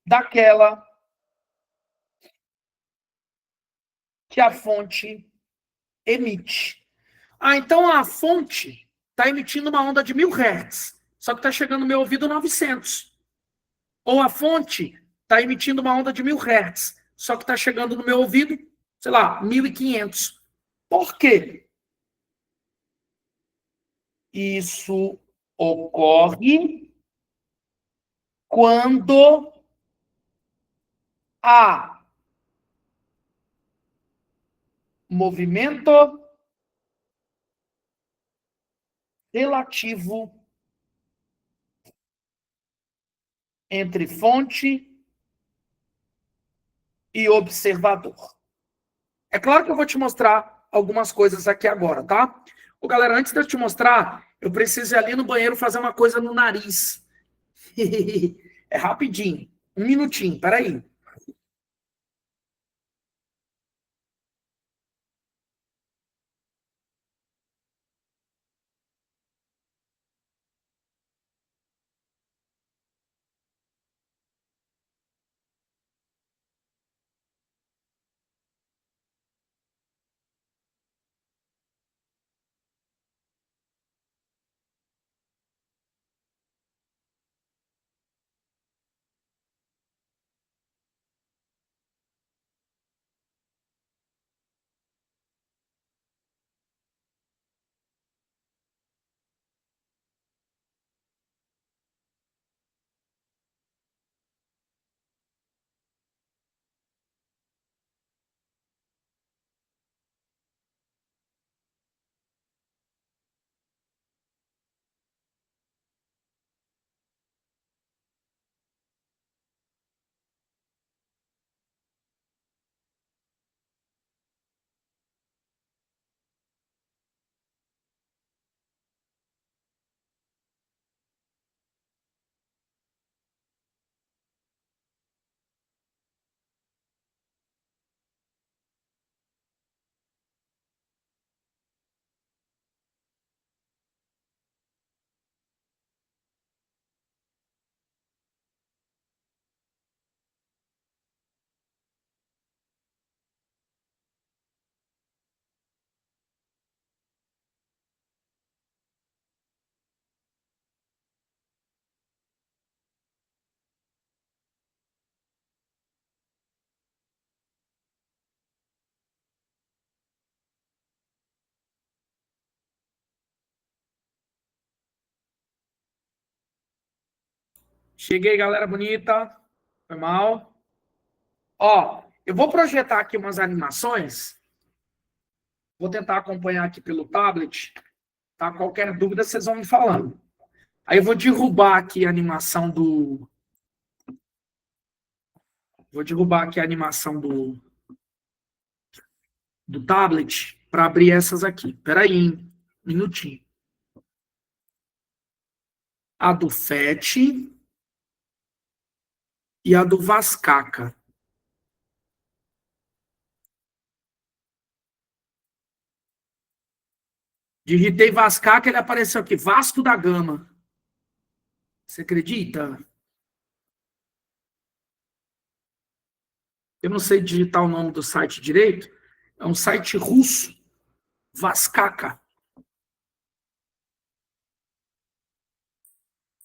daquela que a fonte emite. Ah, então a fonte está emitindo uma onda de 1000 Hz, só que está chegando no meu ouvido 900. Ou a fonte está emitindo uma onda de 1000 Hz, só que está chegando no meu ouvido, sei lá, 1500. Por quê? Isso ocorre quando há movimento relativo entre fonte e observador. É claro que eu vou te mostrar algumas coisas aqui agora, tá? Ô, galera, antes de eu te mostrar, eu preciso ir ali no banheiro fazer uma coisa no nariz. É rapidinho. Um minutinho, peraí. Cheguei, galera bonita. Foi mal. Ó, eu vou projetar aqui umas animações. Vou tentar acompanhar aqui pelo tablet. Tá? Qualquer dúvida, vocês vão me falando. Aí eu vou derrubar aqui a animação do... Vou derrubar aqui a animação do tablet para abrir essas aqui. Espera aí, um minutinho. A do FET e a do Vascaca. Digitei Vascaca, ele apareceu aqui, Vasco da Gama. Você acredita? Eu não sei digitar o nome do site direito. É um site russo. Vascaca.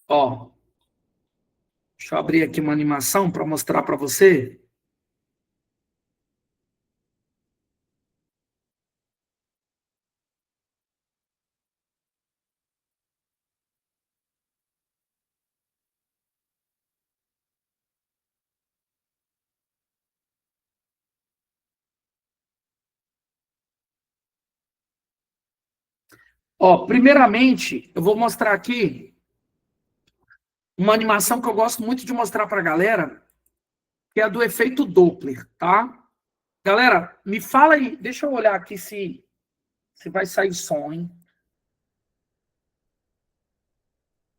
Ó, deixa eu abrir aqui uma animação para mostrar para você. Ó, primeiramente, eu vou mostrar aqui uma animação que eu gosto muito de mostrar para a galera, que é a do efeito Doppler, tá? Galera, me fala aí, deixa eu olhar aqui se vai sair som, hein?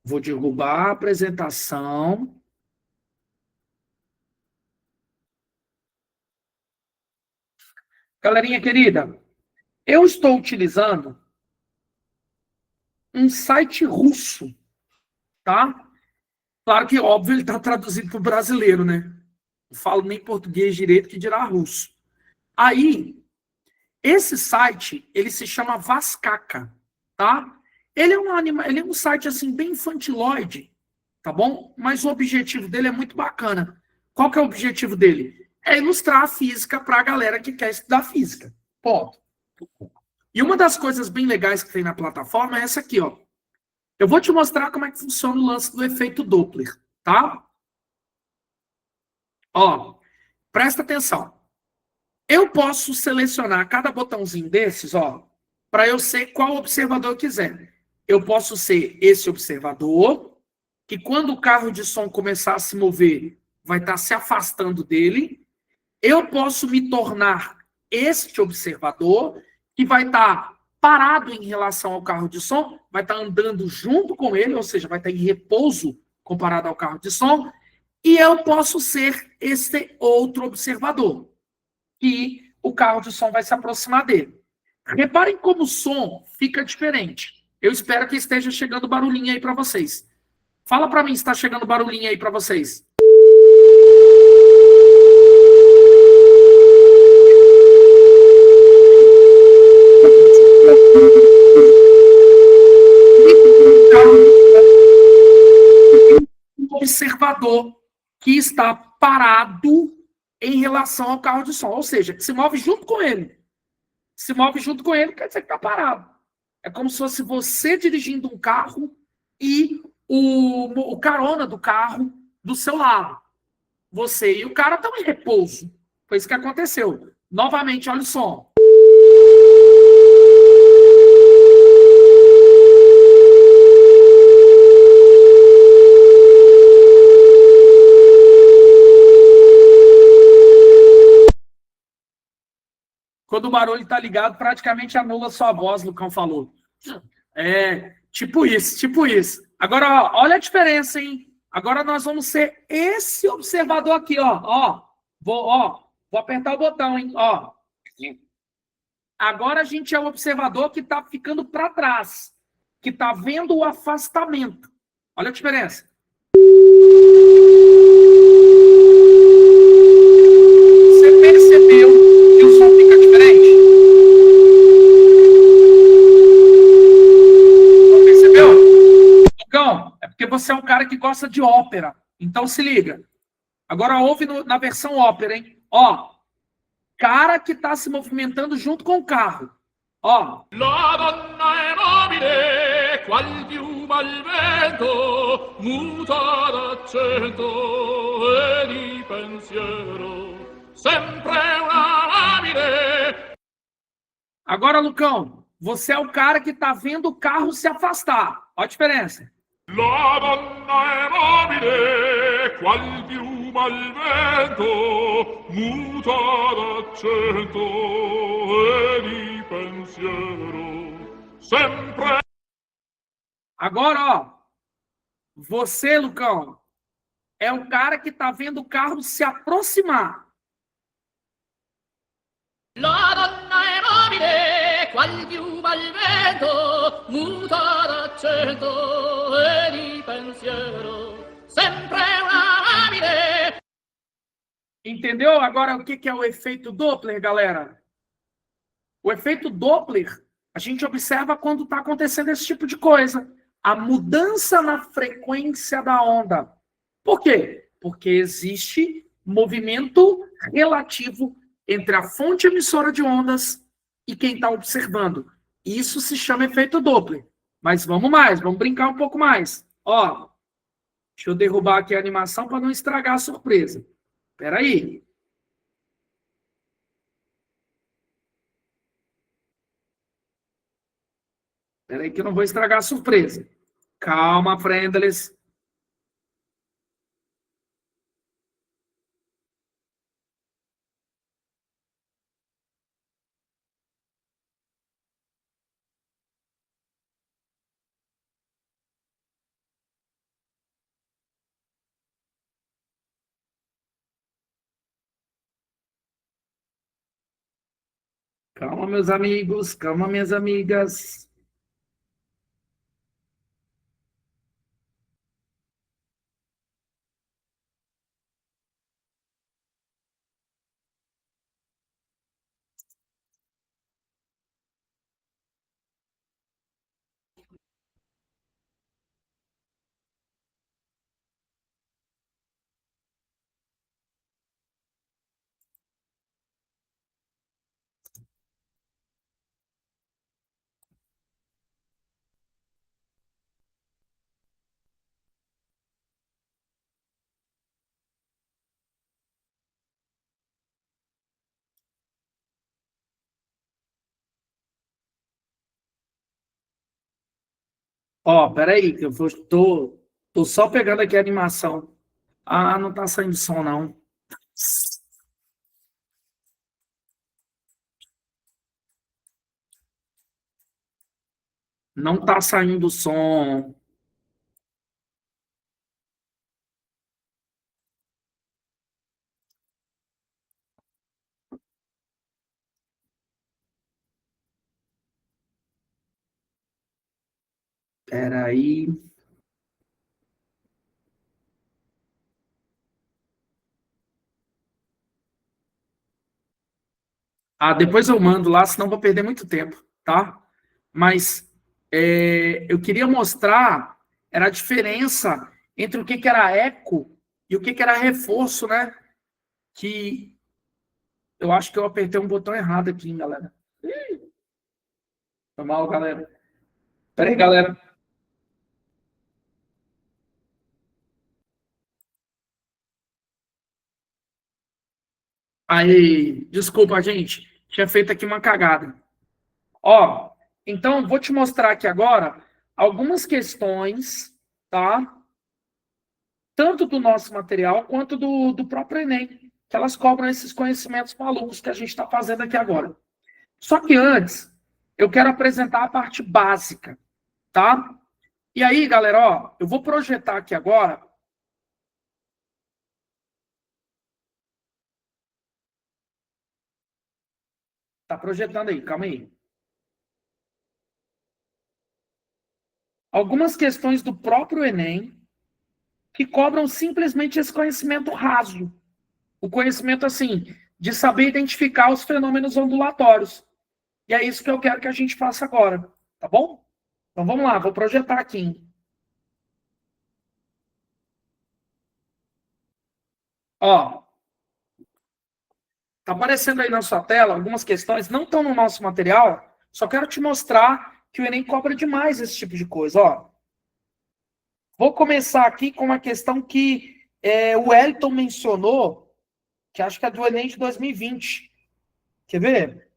Vou derrubar a apresentação. Galerinha querida, eu estou utilizando um site russo, tá? Claro que, óbvio, ele está traduzido para o brasileiro, né? Não falo nem português direito, que dirá russo. Aí, esse site, ele se chama Vascaca, tá? Ele é um site, assim, bem infantiloide, tá bom? Mas o objetivo dele é muito bacana. Qual que é o objetivo dele? É ilustrar a física para a galera que quer estudar física. Ponto. E uma das coisas bem legais que tem na plataforma é essa aqui, ó. Eu vou te mostrar como é que funciona o lance do efeito Doppler, tá? Ó, presta atenção. Eu posso selecionar cada botãozinho desses, ó, para eu ser qual observador eu quiser. Eu posso ser esse observador, que quando o carro de som começar a se mover, vai estar se afastando dele. Eu posso me tornar este observador, que vai estar parado em relação ao carro de som, vai estar andando junto com ele, ou seja, vai estar em repouso comparado ao carro de som, e eu posso ser este outro observador, que o carro de som vai se aproximar dele. Reparem como o som fica diferente. Eu espero que esteja chegando barulhinho aí para vocês. Fala para mim se está chegando barulhinho aí para vocês. Observador que está parado em relação ao carro de som, ou seja, que se move junto com ele. Se move junto com ele, quer dizer que está parado. É como se fosse você dirigindo um carro e o carona do carro do seu lado. Você e o cara estão em repouso. Foi isso que aconteceu. Novamente, olha o som. Quando o barulho está ligado, praticamente anula sua voz, Lucão falou. É, tipo isso, tipo isso. Agora, ó, olha a diferença, hein? Agora nós vamos ser esse observador aqui, ó, vou apertar o botão, hein? Ó. Agora a gente é o observador que está ficando para trás, que está vendo o afastamento. Olha a diferença. Você percebeu que o som fica diferente? Não percebeu? Lucão, é porque você é um cara que gosta de ópera. Então se liga. Agora ouve na versão ópera, hein? Ó, cara que está se movimentando junto com o carro. Ó. La donna è nobile, qual piuma al vento, muta d'accento e di pensiero, sempre una labile. Agora, Lucão, você é o cara que está vendo o carro se afastar. Olha a diferença. La donna è nobile, qual piuma al vento, muta d'accento e di pensiero, sempre. Agora, ó, você, Lucão, é o cara que está vendo o carro se aproximar. La donna è nobile, qual piuma al vento, muta d'accento e di pensiero, sempre una labile. Entendeu agora o que é o efeito Doppler, galera? O efeito Doppler, a gente observa quando está acontecendo esse tipo de coisa. A mudança na frequência da onda. Por quê? Porque existe movimento relativo entre a fonte emissora de ondas e quem está observando. Isso se chama efeito Doppler. Mas vamos mais, vamos brincar um pouco mais. Ó, deixa eu derrubar aqui a animação para não estragar a surpresa. Espera aí. Espera aí que eu não vou estragar a surpresa. Calma, friendlies. Calma, meus amigos, calma, minhas amigas. Ó, peraí, que tô só pegando aqui a animação. Ah, não tá saindo som, não. Não tá saindo som. Peraí. Ah, depois eu mando lá, senão vou perder muito tempo, tá? Mas eu queria mostrar era a diferença entre o que que era eco e o que que era reforço, né? Que eu acho que eu apertei um botão errado aqui, hein, galera. Foi mal, galera. Peraí, galera. Aí, desculpa, gente. Tinha feito aqui uma cagada. Ó, então vou te mostrar aqui agora algumas questões, tá? Tanto do nosso material quanto do próprio Enem, que elas cobram esses conhecimentos malucos que a gente está fazendo aqui agora. Só que antes, eu quero apresentar a parte básica, tá? E aí, galera, ó, eu vou projetar aqui agora. Tá projetando aí, calma aí. Algumas questões do próprio Enem que cobram simplesmente esse conhecimento raso. O conhecimento, assim, de saber identificar os fenômenos ondulatórios. E é isso que eu quero que a gente faça agora, tá bom? Então vamos lá, vou projetar aqui. Hein? Ó, tá aparecendo aí na sua tela algumas questões, não estão no nosso material, só quero te mostrar que o Enem cobra demais esse tipo de coisa. Ó, vou começar aqui com uma questão que o Wellington mencionou, que acho que é do Enem de 2020. Quer ver?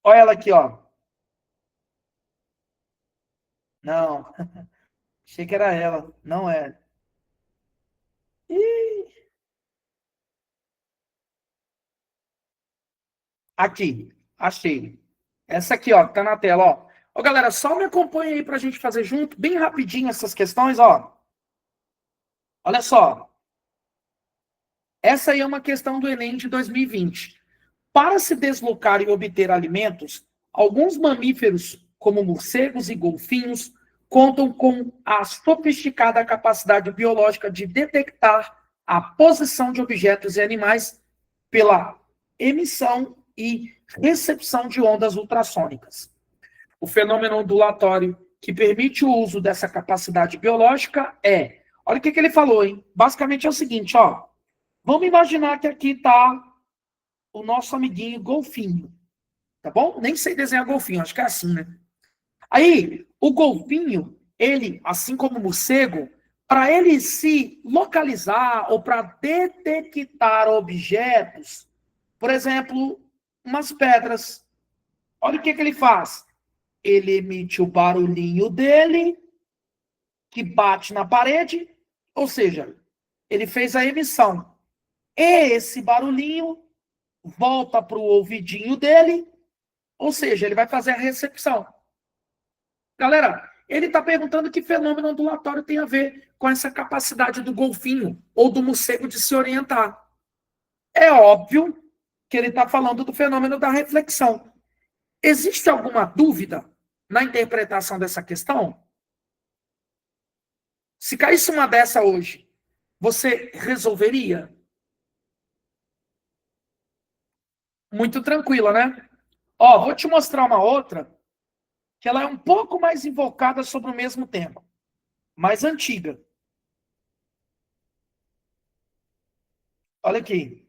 Olha ela aqui, ó. Não, achei que era ela. Não é. Ih, aqui, achei. Essa aqui, ó, que tá na tela, ó. Ó, galera, só me acompanha aí pra gente fazer junto, bem rapidinho essas questões, ó. Olha só. Essa aí é uma questão do Enem de 2020. Para se deslocar e obter alimentos, alguns mamíferos, como morcegos e golfinhos, contam com a sofisticada capacidade biológica de detectar a posição de objetos e animais pela emissão e recepção de ondas ultrassônicas. O fenômeno ondulatório que permite o uso dessa capacidade biológica é. Olha o que ele falou, hein? Basicamente é o seguinte, ó. Vamos imaginar que aqui está o nosso amiguinho golfinho, tá bom? Nem sei desenhar golfinho, acho que é assim, né? Aí, o golfinho, ele, assim como o morcego, para ele se localizar ou para detectar objetos, por exemplo, umas pedras, olha o que ele faz. Ele emite o barulhinho dele, que bate na parede, ou seja, ele fez a emissão. E esse barulhinho volta para o ouvidinho dele, ou seja, ele vai fazer a recepção. Galera, ele está perguntando que fenômeno ondulatório tem a ver com essa capacidade do golfinho ou do morcego de se orientar. É óbvio que ele está falando do fenômeno da reflexão. Existe alguma dúvida na interpretação dessa questão? Se caísse uma dessa hoje, você resolveria? Muito tranquila, né? Ó, vou te mostrar uma outra que ela é um pouco mais invocada sobre o mesmo tema, mais antiga. Olha aqui.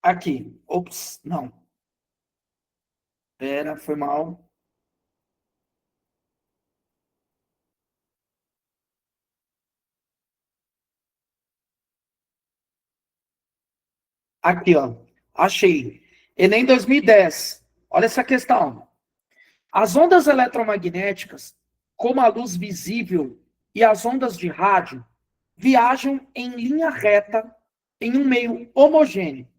Aqui. Ops, não. Pera, foi mal. Aqui, ó. Achei. Enem 2010. Olha essa questão. As ondas eletromagnéticas, como a luz visível e as ondas de rádio, viajam em linha reta em um meio homogêneo.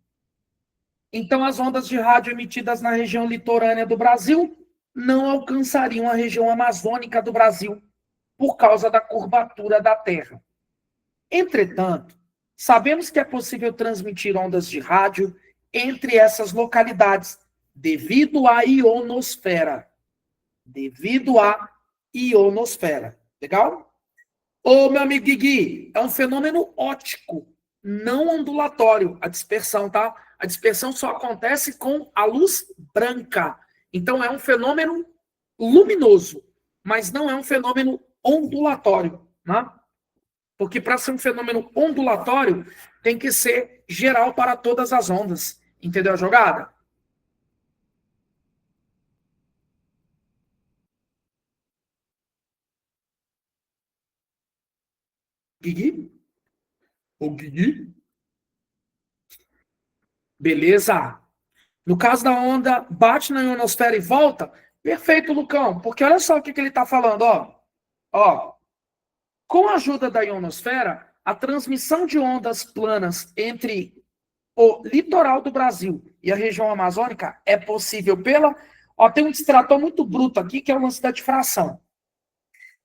Então, as ondas de rádio emitidas na região litorânea do Brasil não alcançariam a região amazônica do Brasil por causa da curvatura da Terra. Entretanto, sabemos que é possível transmitir ondas de rádio entre essas localidades devido à ionosfera. Devido à ionosfera. Legal? Ô, meu amigo Guigui, é um fenômeno óptico, não ondulatório, a dispersão, tá? A dispersão só acontece com a luz branca. Então, é um fenômeno luminoso, mas não é um fenômeno ondulatório, né? Porque para ser um fenômeno ondulatório, tem que ser geral para todas as ondas. Entendeu a jogada? Guigui? O Guigui? Beleza. No caso da onda, bate na ionosfera e volta. Perfeito, Lucão. Porque olha só o que ele está falando, ó. Ó, com a ajuda da ionosfera, a transmissão de ondas planas entre o litoral do Brasil e a região amazônica é possível pela... Ó, tem um distrator muito bruto aqui, que é o lance da difração.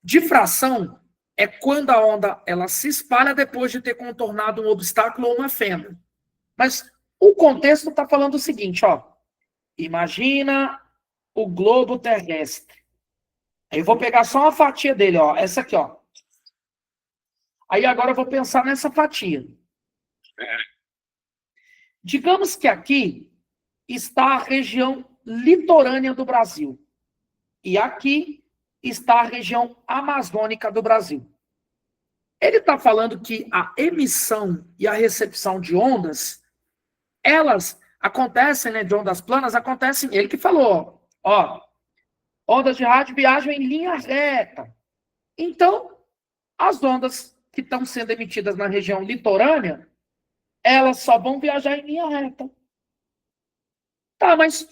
Difração é quando a onda ela se espalha depois de ter contornado um obstáculo ou uma fenda. Mas o contexto está falando o seguinte, ó. Imagina o globo terrestre. Aí eu vou pegar só uma fatia dele, ó. Essa aqui, ó. Aí agora eu vou pensar nessa fatia. Digamos que aqui está a região litorânea do Brasil. E aqui está a região amazônica do Brasil. Ele está falando que a emissão e a recepção de ondas, elas acontecem, né, de ondas planas, acontecem, ele que falou, ó, ondas de rádio viajam em linha reta. Então, as ondas que estão sendo emitidas na região litorânea, elas só vão viajar em linha reta. Tá, mas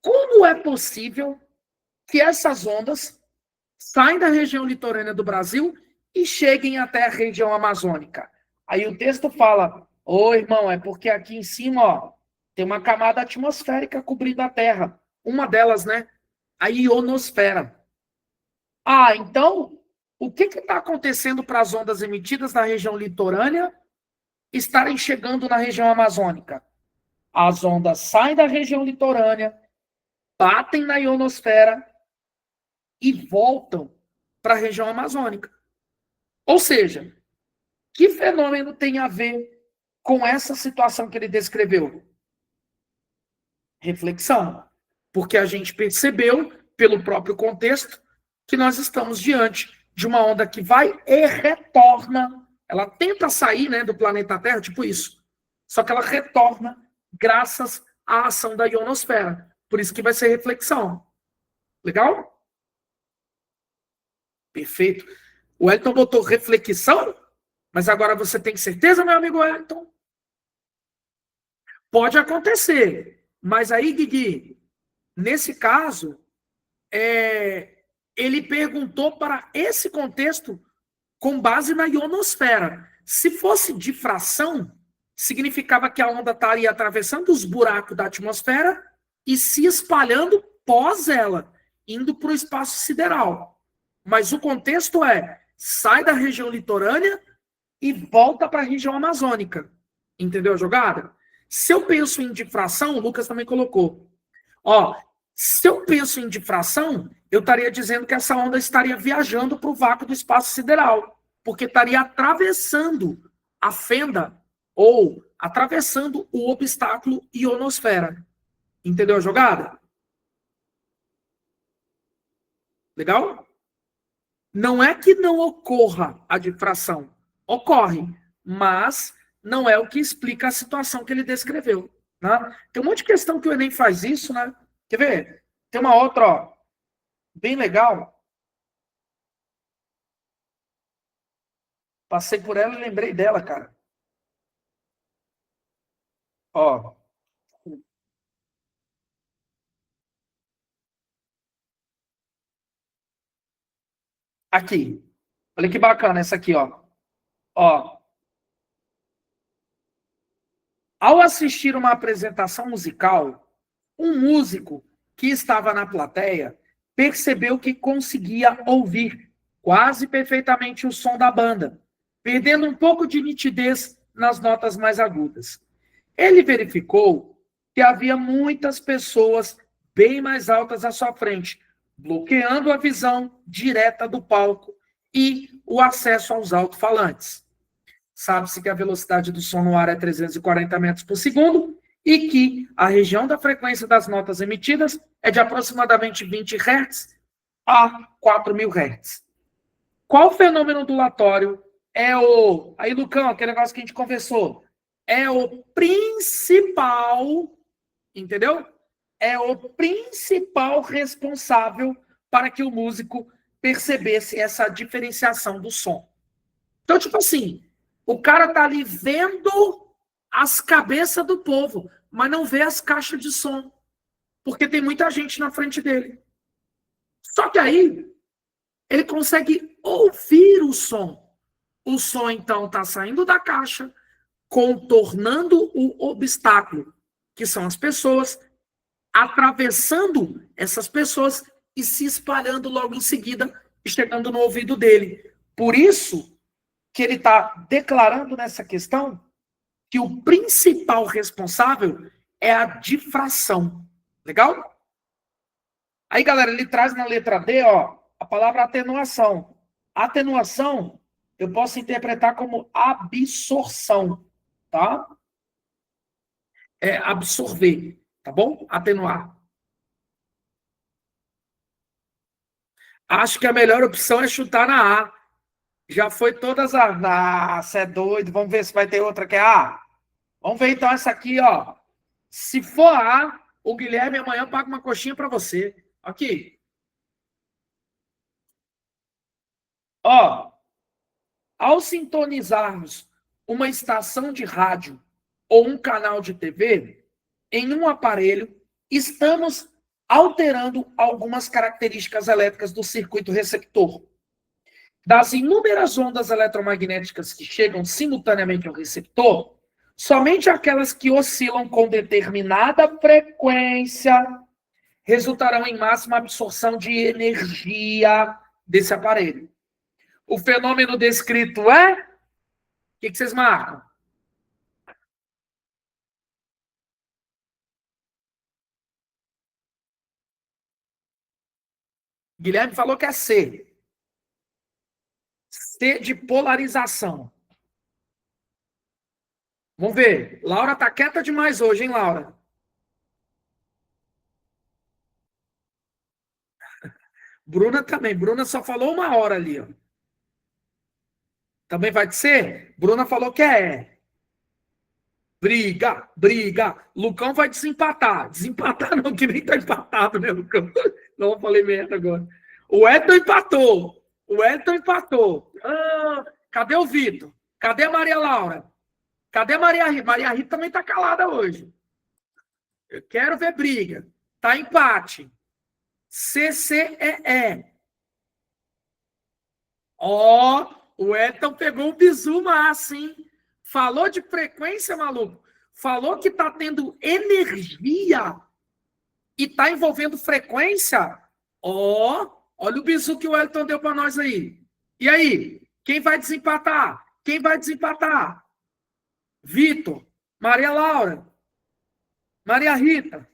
como é possível que essas ondas saem da região litorânea do Brasil e cheguem até a região amazônica? Aí o texto fala, ô irmão, é porque aqui em cima, ó, tem uma camada atmosférica cobrindo a Terra. Uma delas, né, a ionosfera. Ah, então, o que está acontecendo para as ondas emitidas na região litorânea estarem chegando na região amazônica? As ondas saem da região litorânea, batem na ionosfera e voltam para a região amazônica. Ou seja, que fenômeno tem a ver com essa situação que ele descreveu? Reflexão. Porque a gente percebeu, pelo próprio contexto, que nós estamos diante de uma onda que vai e retorna. Ela tenta sair, né, do planeta Terra, tipo isso. Só que ela retorna graças à ação da ionosfera. Por isso que vai ser reflexão. Legal? Perfeito. O Wellington botou reflexão, mas agora você tem certeza, meu amigo Wellington? Pode acontecer. Mas aí, Guigui, nesse caso, ele perguntou para esse contexto com base na ionosfera. Se fosse difração, significava que a onda estaria atravessando os buracos da atmosfera e se espalhando pós ela, indo para o espaço sideral. Mas o contexto é, sai da região litorânea e volta para a região amazônica. Entendeu a jogada? Se eu penso em difração, o Lucas também colocou. Ó, se eu penso em difração, eu estaria dizendo que essa onda estaria viajando para o vácuo do espaço sideral, porque estaria atravessando a fenda ou atravessando o obstáculo ionosfera. Entendeu a jogada? Legal? Não é que não ocorra a difração. Ocorre, mas não é o que explica a situação que ele descreveu. Né? Tem um monte de questão que o Enem faz isso, né? Quer ver? Tem uma outra, ó, bem legal. Passei por ela e lembrei dela, cara. Ó, aqui. Olha que bacana essa aqui, ó. Ó, ao assistir uma apresentação musical, um músico que estava na plateia percebeu que conseguia ouvir quase perfeitamente o som da banda, perdendo um pouco de nitidez nas notas mais agudas. Ele verificou que havia muitas pessoas bem mais altas à sua frente, bloqueando a visão direta do palco e o acesso aos alto-falantes. Sabe-se que a velocidade do som no ar é 340 metros por segundo e que a região da frequência das notas emitidas é de aproximadamente 20 Hz a 4.000 Hz. Qual fenômeno ondulatório é o... Aí, Lucão, aquele negócio que a gente conversou. É o principal, entendeu? É o principal responsável para que o músico percebesse essa diferenciação do som. Então, tipo assim, o cara tá ali vendo as cabeças do povo, mas não vê as caixas de som, porque tem muita gente na frente dele. Só que aí ele consegue ouvir o som. O som, então, está saindo da caixa, contornando o obstáculo, que são as pessoas, atravessando essas pessoas e se espalhando logo em seguida, chegando no ouvido dele. Por isso que ele está declarando nessa questão que o principal responsável é a difração. Legal? Aí, galera, ele traz na letra D, ó, a palavra atenuação. Atenuação, eu posso interpretar como absorção, tá? É absorver, tá bom? Atenuar. Acho que a melhor opção é chutar na A. Já foi todas as... Ah, você é doido. Vamos ver se vai ter outra que é A. Vamos ver então essa aqui, ó. Se for A, o Guilherme amanhã paga uma coxinha para você. Aqui. Ó, ao sintonizarmos uma estação de rádio ou um canal de TV em um aparelho, estamos alterando algumas características elétricas do circuito receptor. Das inúmeras ondas eletromagnéticas que chegam simultaneamente ao receptor, somente aquelas que oscilam com determinada frequência resultarão em máxima absorção de energia desse aparelho. O fenômeno descrito é... O que vocês marcam? Guilherme falou que é C. C de polarização. Vamos ver. Laura tá quieta demais hoje, hein, Laura? Bruna também. Bruna só falou uma hora ali, ó. Também vai ser? Bruna falou que é. Briga, briga. Lucão vai desempatar. Desempatar não, que nem tá empatado, né, Lucão? Não, eu falei merda agora. O Edson empatou. O Edson empatou. Ah, cadê o Vitor? Cadê a Maria Laura? Cadê a Maria Rita? Maria Rita também tá calada hoje. Eu quero ver briga. Tá empate. CCEE. Ó, o Edson pegou o bizu massa, hein? Falou de frequência, maluco. Falou que tá tendo energia e tá envolvendo frequência. Ó, olha o bizu que o Elton deu para nós aí. E aí? Quem vai desempatar? Quem vai desempatar? Vitor, Maria Laura, Maria Rita,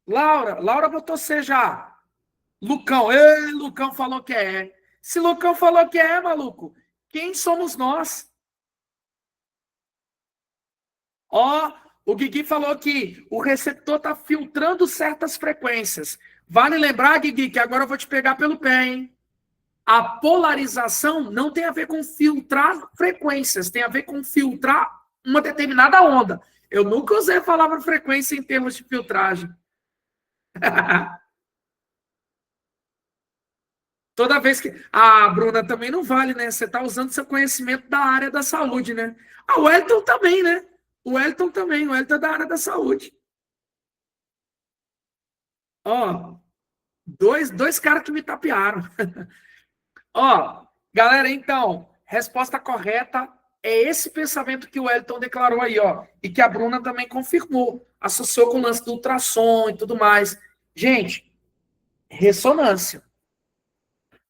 Laura. Laura botou C já. Lucão. Ei, Lucão falou que é. Se Lucão falou que é, maluco, quem somos nós? Ó, o Guigui falou que o receptor está filtrando certas frequências. Vale lembrar, Guigui, que agora eu vou te pegar pelo pé, hein? A polarização não tem a ver com filtrar frequências, tem a ver com filtrar uma determinada onda. Eu nunca usei a palavra frequência em termos de filtragem. Toda vez que. Ah, Bruna, também não vale, né? Você está usando seu conhecimento da área da saúde, né? Ah, o Wellington também, né? O Wellington também, o Wellington é da área da saúde. Ó, dois caras que me tapearam. Ó, galera, então, resposta correta é esse pensamento que o Wellington declarou aí, ó, e que a Bruna também confirmou, associou com o lance do ultrassom e tudo mais. Gente, ressonância.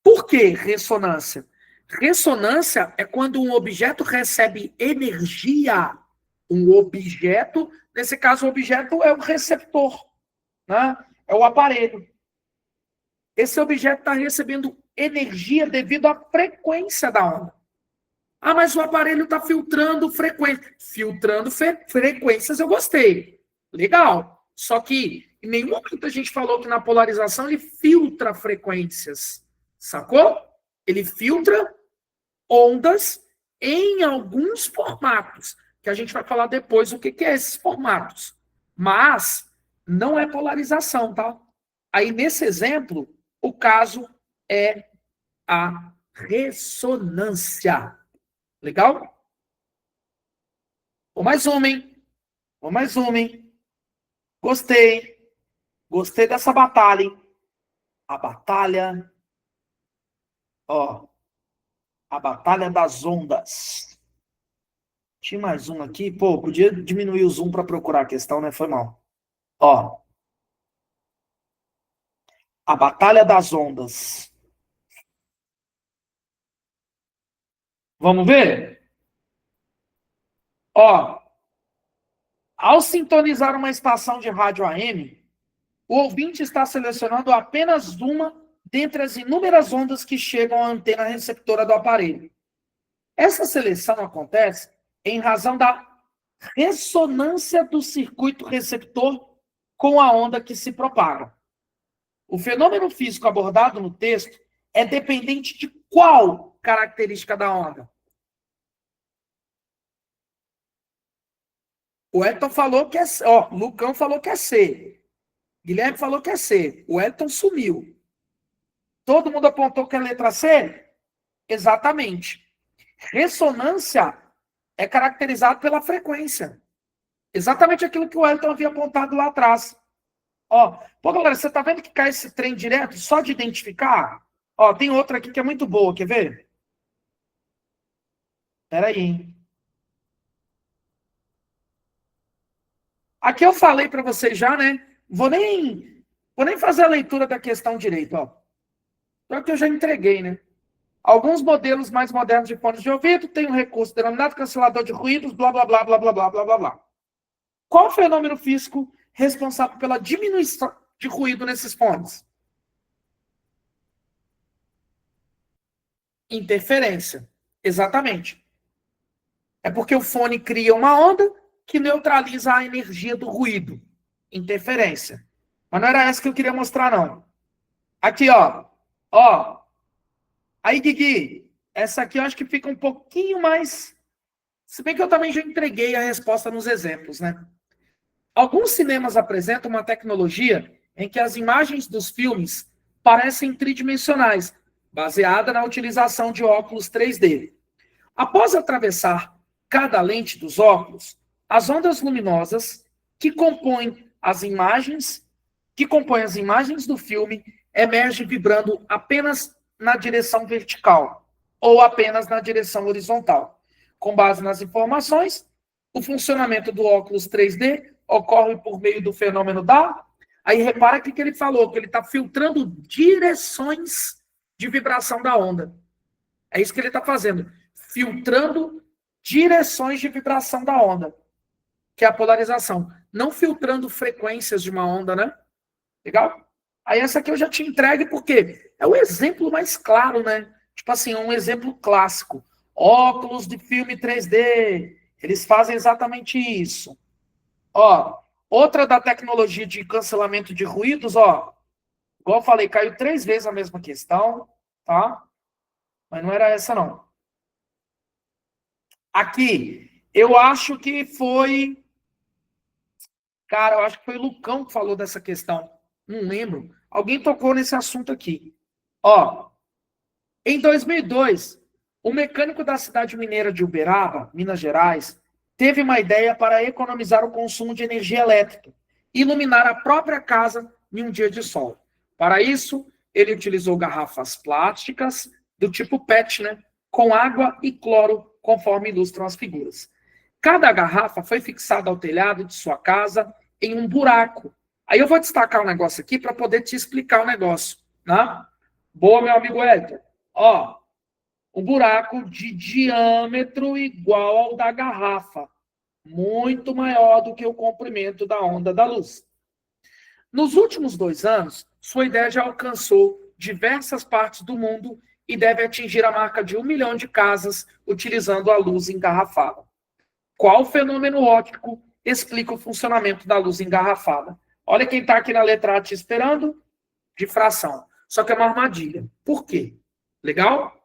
Por que ressonância? Ressonância é quando um objeto recebe energia. Um objeto, nesse caso, o objeto é o receptor, né? É o aparelho. Esse objeto está recebendo energia devido à frequência da onda. Ah, mas o aparelho está filtrando frequências. Filtrando frequências, eu gostei. Legal. Só que em nenhum momento a gente falou que na polarização ele filtra frequências. Sacou? Ele filtra ondas em alguns formatos, que a gente vai falar depois o que é esses formatos. Mas não é polarização, tá? Aí, nesse exemplo, o caso é a ressonância. Legal? Vou mais uma, hein? Vou mais uma, hein? Gostei. Gostei dessa batalha, hein? A batalha, ó, a batalha das ondas. Tinha mais um aqui. Pô, podia diminuir o zoom para procurar a questão, né? Foi mal. Ó, a batalha das ondas. Vamos ver? Ó, ao sintonizar uma estação de rádio AM, o ouvinte está selecionando apenas uma dentre as inúmeras ondas que chegam à antena receptora do aparelho. Essa seleção acontece em razão da ressonância do circuito receptor com a onda que se propaga. O fenômeno físico abordado no texto é dependente de qual característica da onda? O Elton falou que é C. Ó, Lucão falou que é C. Guilherme falou que é C. O Elton sumiu. Todo mundo apontou que é a letra C? Exatamente. Ressonância é caracterizado pela frequência. Exatamente aquilo que o Elton havia apontado lá atrás. Ó, pô, galera, você tá vendo que cai esse trem direto só de identificar? Ó, tem outra aqui que é muito boa, quer ver? Pera aí, hein? Aqui eu falei para vocês já, né? Vou nem fazer a leitura da questão direito, ó. Só que eu já entreguei, né? Alguns modelos mais modernos de fones de ouvido têm um recurso denominado cancelador de ruídos, blá, blá, blá, blá, blá, blá, blá, blá, blá. Qual o fenômeno físico responsável pela diminuição de ruído nesses fones? Interferência. Exatamente. É porque o fone cria uma onda que neutraliza a energia do ruído. Interferência. Mas não era essa que eu queria mostrar, não. Aqui, ó. Ó. Aí, Guigui, essa aqui eu acho que fica um pouquinho mais... Se bem que eu também já entreguei a resposta nos exemplos, né? Alguns cinemas apresentam uma tecnologia em que as imagens dos filmes parecem tridimensionais, baseada na utilização de óculos 3D. Após atravessar cada lente dos óculos, as ondas luminosas que compõem as imagens do filme emergem vibrando apenas na direção vertical ou apenas na direção horizontal. Com base nas informações, o funcionamento do óculos 3D ocorre por meio do fenômeno da... Aí repara que ele falou, que ele está filtrando direções de vibração da onda. É isso que ele está fazendo. Filtrando direções de vibração da onda, que é a polarização. Não filtrando frequências de uma onda, né? Legal? Aí essa aqui eu já te entregue porque é o exemplo mais claro, né? Tipo assim, um exemplo clássico. Óculos de filme 3D. Eles fazem exatamente isso. Ó, outra da tecnologia de cancelamento de ruídos, ó. Igual eu falei, caiu 3 vezes a mesma questão, tá? Mas não era essa, não. Aqui, eu acho que foi... Cara, eu acho que foi o Lucão que falou dessa questão. Não lembro. Alguém tocou nesse assunto aqui. Ó, em 2002, o mecânico da cidade mineira de Uberaba, Minas Gerais, teve uma ideia para economizar o consumo de energia elétrica e iluminar a própria casa em um dia de sol. Para isso, ele utilizou garrafas plásticas do tipo PET, né, com água e cloro, conforme ilustram as figuras. Cada garrafa foi fixada ao telhado de sua casa em um buraco. Aí eu vou destacar um negócio aqui para poder te explicar o negócio, né? Boa, meu amigo Hélio. Ó, um buraco de diâmetro igual ao da garrafa, muito maior do que o comprimento da onda da luz. Nos últimos 2 anos, sua ideia já alcançou diversas partes do mundo e deve atingir a marca de 1 milhão de casas utilizando a luz engarrafada. Qual fenômeno óptico explica o funcionamento da luz engarrafada? Olha quem está aqui na letra A te esperando, difração. Só que é uma armadilha. Por quê? Legal?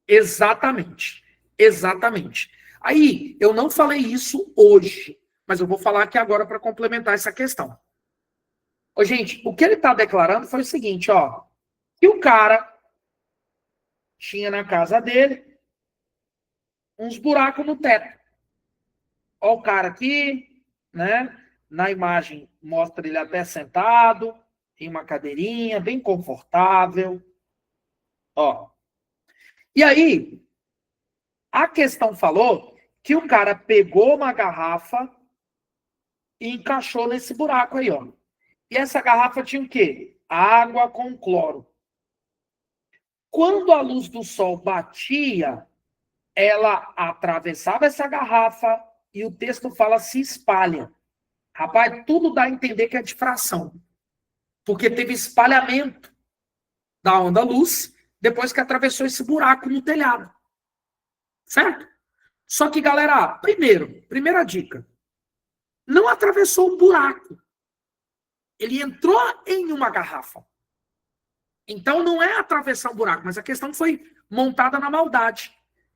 Exatamente. Exatamente. Aí, eu não falei isso hoje, mas eu vou falar aqui agora para complementar essa questão. Ô, gente, o que ele está declarando foi o seguinte, ó. Que o cara tinha na casa dele uns buracos no teto. Ó o cara aqui, né? Na imagem mostra ele até sentado, em uma cadeirinha, bem confortável. Ó. E aí, a questão falou que o cara pegou uma garrafa e encaixou nesse buraco aí, ó. E essa garrafa tinha o quê? Água com cloro. Quando a luz do sol batia, ela atravessava essa garrafa e o texto fala se espalha. Rapaz, tudo dá a entender que é difração. Porque teve espalhamento da onda-luz depois que atravessou esse buraco no telhado. Certo? Só que, galera, primeira dica, não atravessou um buraco. Ele entrou em uma garrafa. Então não é atravessar um buraco, mas a questão foi montada na maldade.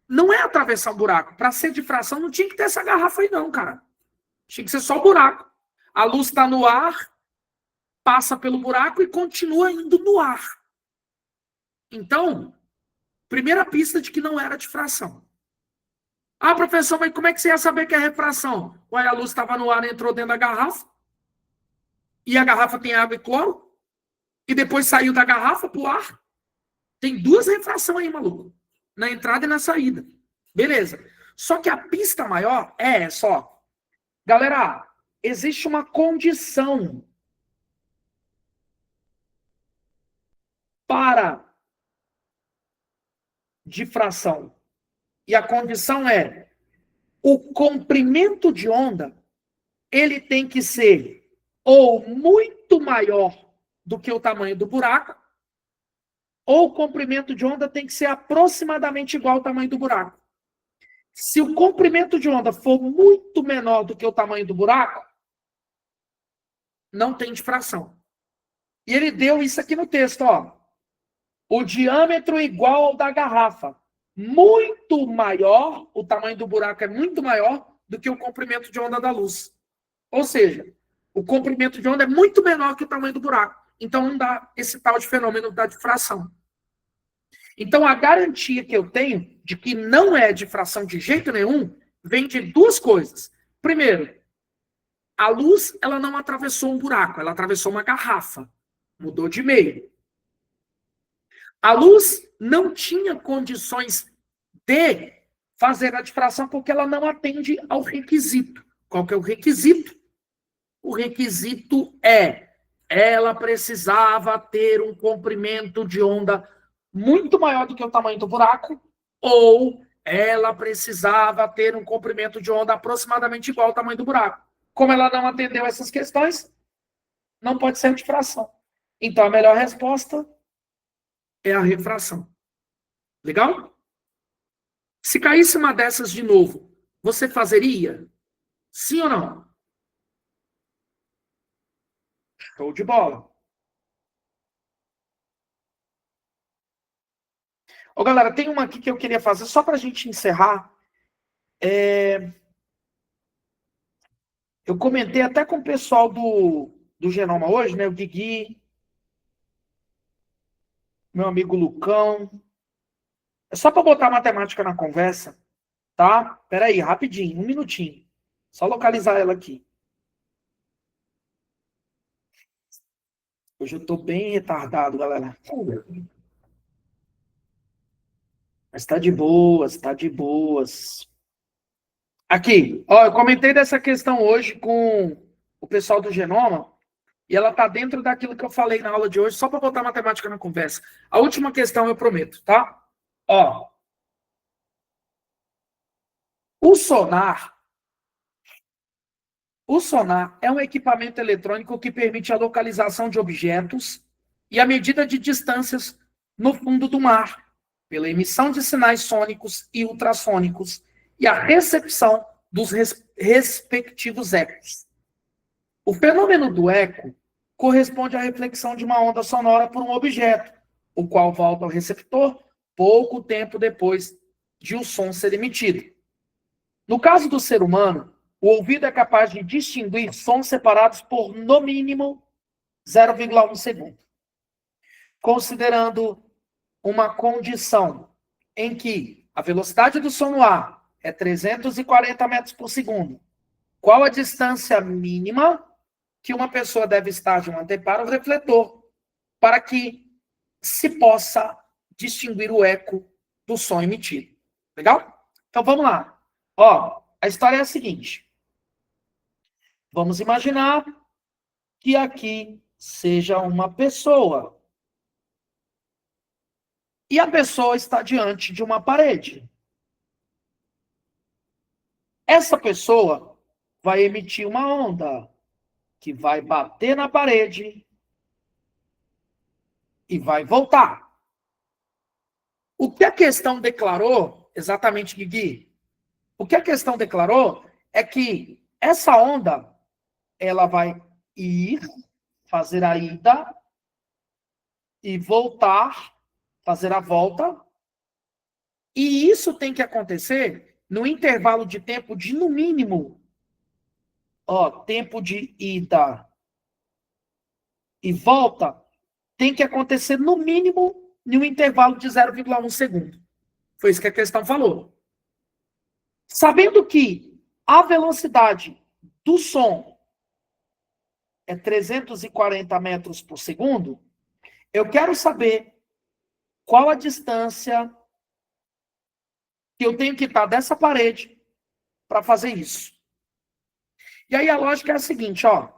Não é atravessar um buraco. Para ser difração não tinha que ter essa garrafa aí não, cara. Tinha que ser só buraco. A luz está no ar, passa pelo buraco e continua indo no ar. Então, primeira pista de que não era difração. Ah, professor, mas como é que você ia saber que é refração? Ué, a luz estava no ar, entrou dentro da garrafa, e a garrafa tem água e cloro, e depois saiu da garrafa para o ar. Tem duas refrações aí, maluco. Na entrada e na saída. Beleza. Só que a pista maior é essa, ó. Galera, existe uma condição para difração. E a condição é o comprimento de onda, ele tem que ser ou muito maior do que o tamanho do buraco, ou o comprimento de onda tem que ser aproximadamente igual ao tamanho do buraco. Se o comprimento de onda for muito menor do que o tamanho do buraco, não tem difração. E ele deu isso aqui no texto, ó. O diâmetro igual ao da garrafa. Muito maior, o tamanho do buraco é muito maior do que o comprimento de onda da luz. Ou seja, o comprimento de onda é muito menor que o tamanho do buraco. Então não dá esse tal de fenômeno da difração. Então a garantia que eu tenho de que não é difração de jeito nenhum vem de duas coisas. Primeiro, a luz ela não atravessou um buraco, ela atravessou uma garrafa. Mudou de meio. A luz não tinha condições de fazer a difração porque ela não atende ao requisito. Qual que é o requisito? O requisito é ela precisava ter um comprimento de onda muito maior do que o tamanho do buraco, ou ela precisava ter um comprimento de onda aproximadamente igual ao tamanho do buraco. Como ela não atendeu essas questões, não pode ser difração. Então, a melhor resposta é a refração. Legal? Se caísse uma dessas de novo, você fazeria? Sim ou não? Show de bola. Ô, galera, tem uma aqui que eu queria fazer só para a gente encerrar. Eu comentei até com o pessoal do Genoma hoje, né? O Guigui, meu amigo Lucão. É só para botar matemática na conversa, tá? Pera aí, rapidinho, um minutinho. Só localizar ela aqui. Hoje eu tô bem retardado, galera. Mas tá de boas, tá de boas. Aqui, ó, eu comentei dessa questão hoje com o pessoal do Genoma, e ela tá dentro daquilo que eu falei na aula de hoje, só para botar matemática na conversa. A última questão eu prometo, tá? Ó, o sonar O sonar é um equipamento eletrônico que permite a localização de objetos e a medida de distâncias no fundo do mar, pela emissão de sinais sônicos e ultrassônicos e a recepção dos respectivos ecos. O fenômeno do eco corresponde à reflexão de uma onda sonora por um objeto, o qual volta ao receptor pouco tempo depois de o som ser emitido. No caso do ser humano, o ouvido é capaz de distinguir sons separados por, no mínimo, 0,1 segundo. Considerando uma condição em que a velocidade do som no ar é 340 metros por segundo, qual a distância mínima que uma pessoa deve estar de um anteparo ao refletor para que se possa distinguir o eco do som emitido? Legal? Então vamos lá. Ó, a história é a seguinte. Vamos imaginar que aqui seja uma pessoa. E a pessoa está diante de uma parede. Essa pessoa vai emitir uma onda que vai bater na parede e vai voltar. O que a questão declarou, exatamente, Guigui? O que a questão declarou é que essa onda, ela vai ir, fazer a ida e voltar, fazer a volta. E isso tem que acontecer no intervalo de tempo de, no mínimo, tempo de ida e volta, tem que acontecer no mínimo em um intervalo de 0,1 segundo. Foi isso que a questão falou. Sabendo que a velocidade do som é 340 metros por segundo, eu quero saber qual a distância que eu tenho que estar dessa parede para fazer isso. E aí a lógica é a seguinte, ó.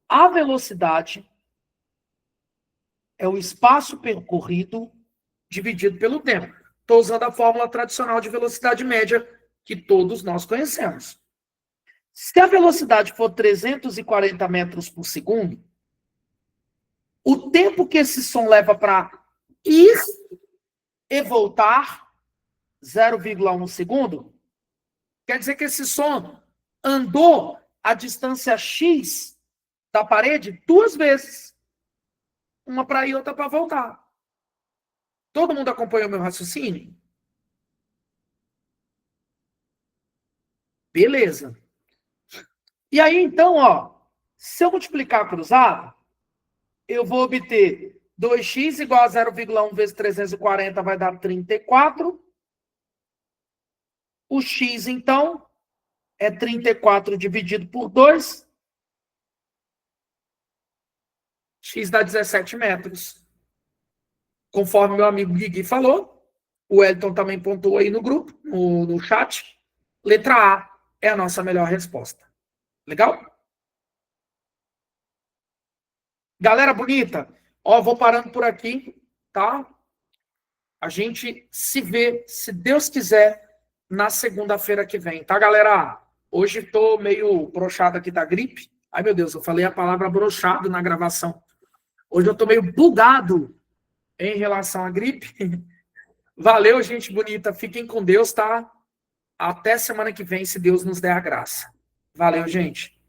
A velocidade é o espaço percorrido dividido pelo tempo. Estou usando a fórmula tradicional de velocidade média que todos nós conhecemos. Se a velocidade for 340 metros por segundo, o tempo que esse som leva para ir e voltar, 0,1 segundo, quer dizer que esse som andou a distância x da parede 2 vezes. Uma para ir e outra para voltar. Todo mundo acompanhou meu raciocínio? Beleza. E aí, então, ó, se eu multiplicar cruzado, eu vou obter 2x igual a 0,1 vezes 340 vai dar 34. O x, então, é 34 dividido por 2. X dá 17 metros. Conforme meu amigo Guigui falou, o Elton também pontuou aí no grupo, no chat. Letra A é a nossa melhor resposta. Legal? Galera bonita, ó, vou parando por aqui, tá? A gente se vê, se Deus quiser, na segunda-feira que vem, tá, galera? Hoje tô meio broxado aqui da gripe. Ai, meu Deus, eu falei a palavra broxado na gravação. Hoje eu tô meio bugado em relação à gripe. Valeu, gente bonita. Fiquem com Deus, tá? Até semana que vem, se Deus nos der a graça. Valeu, gente.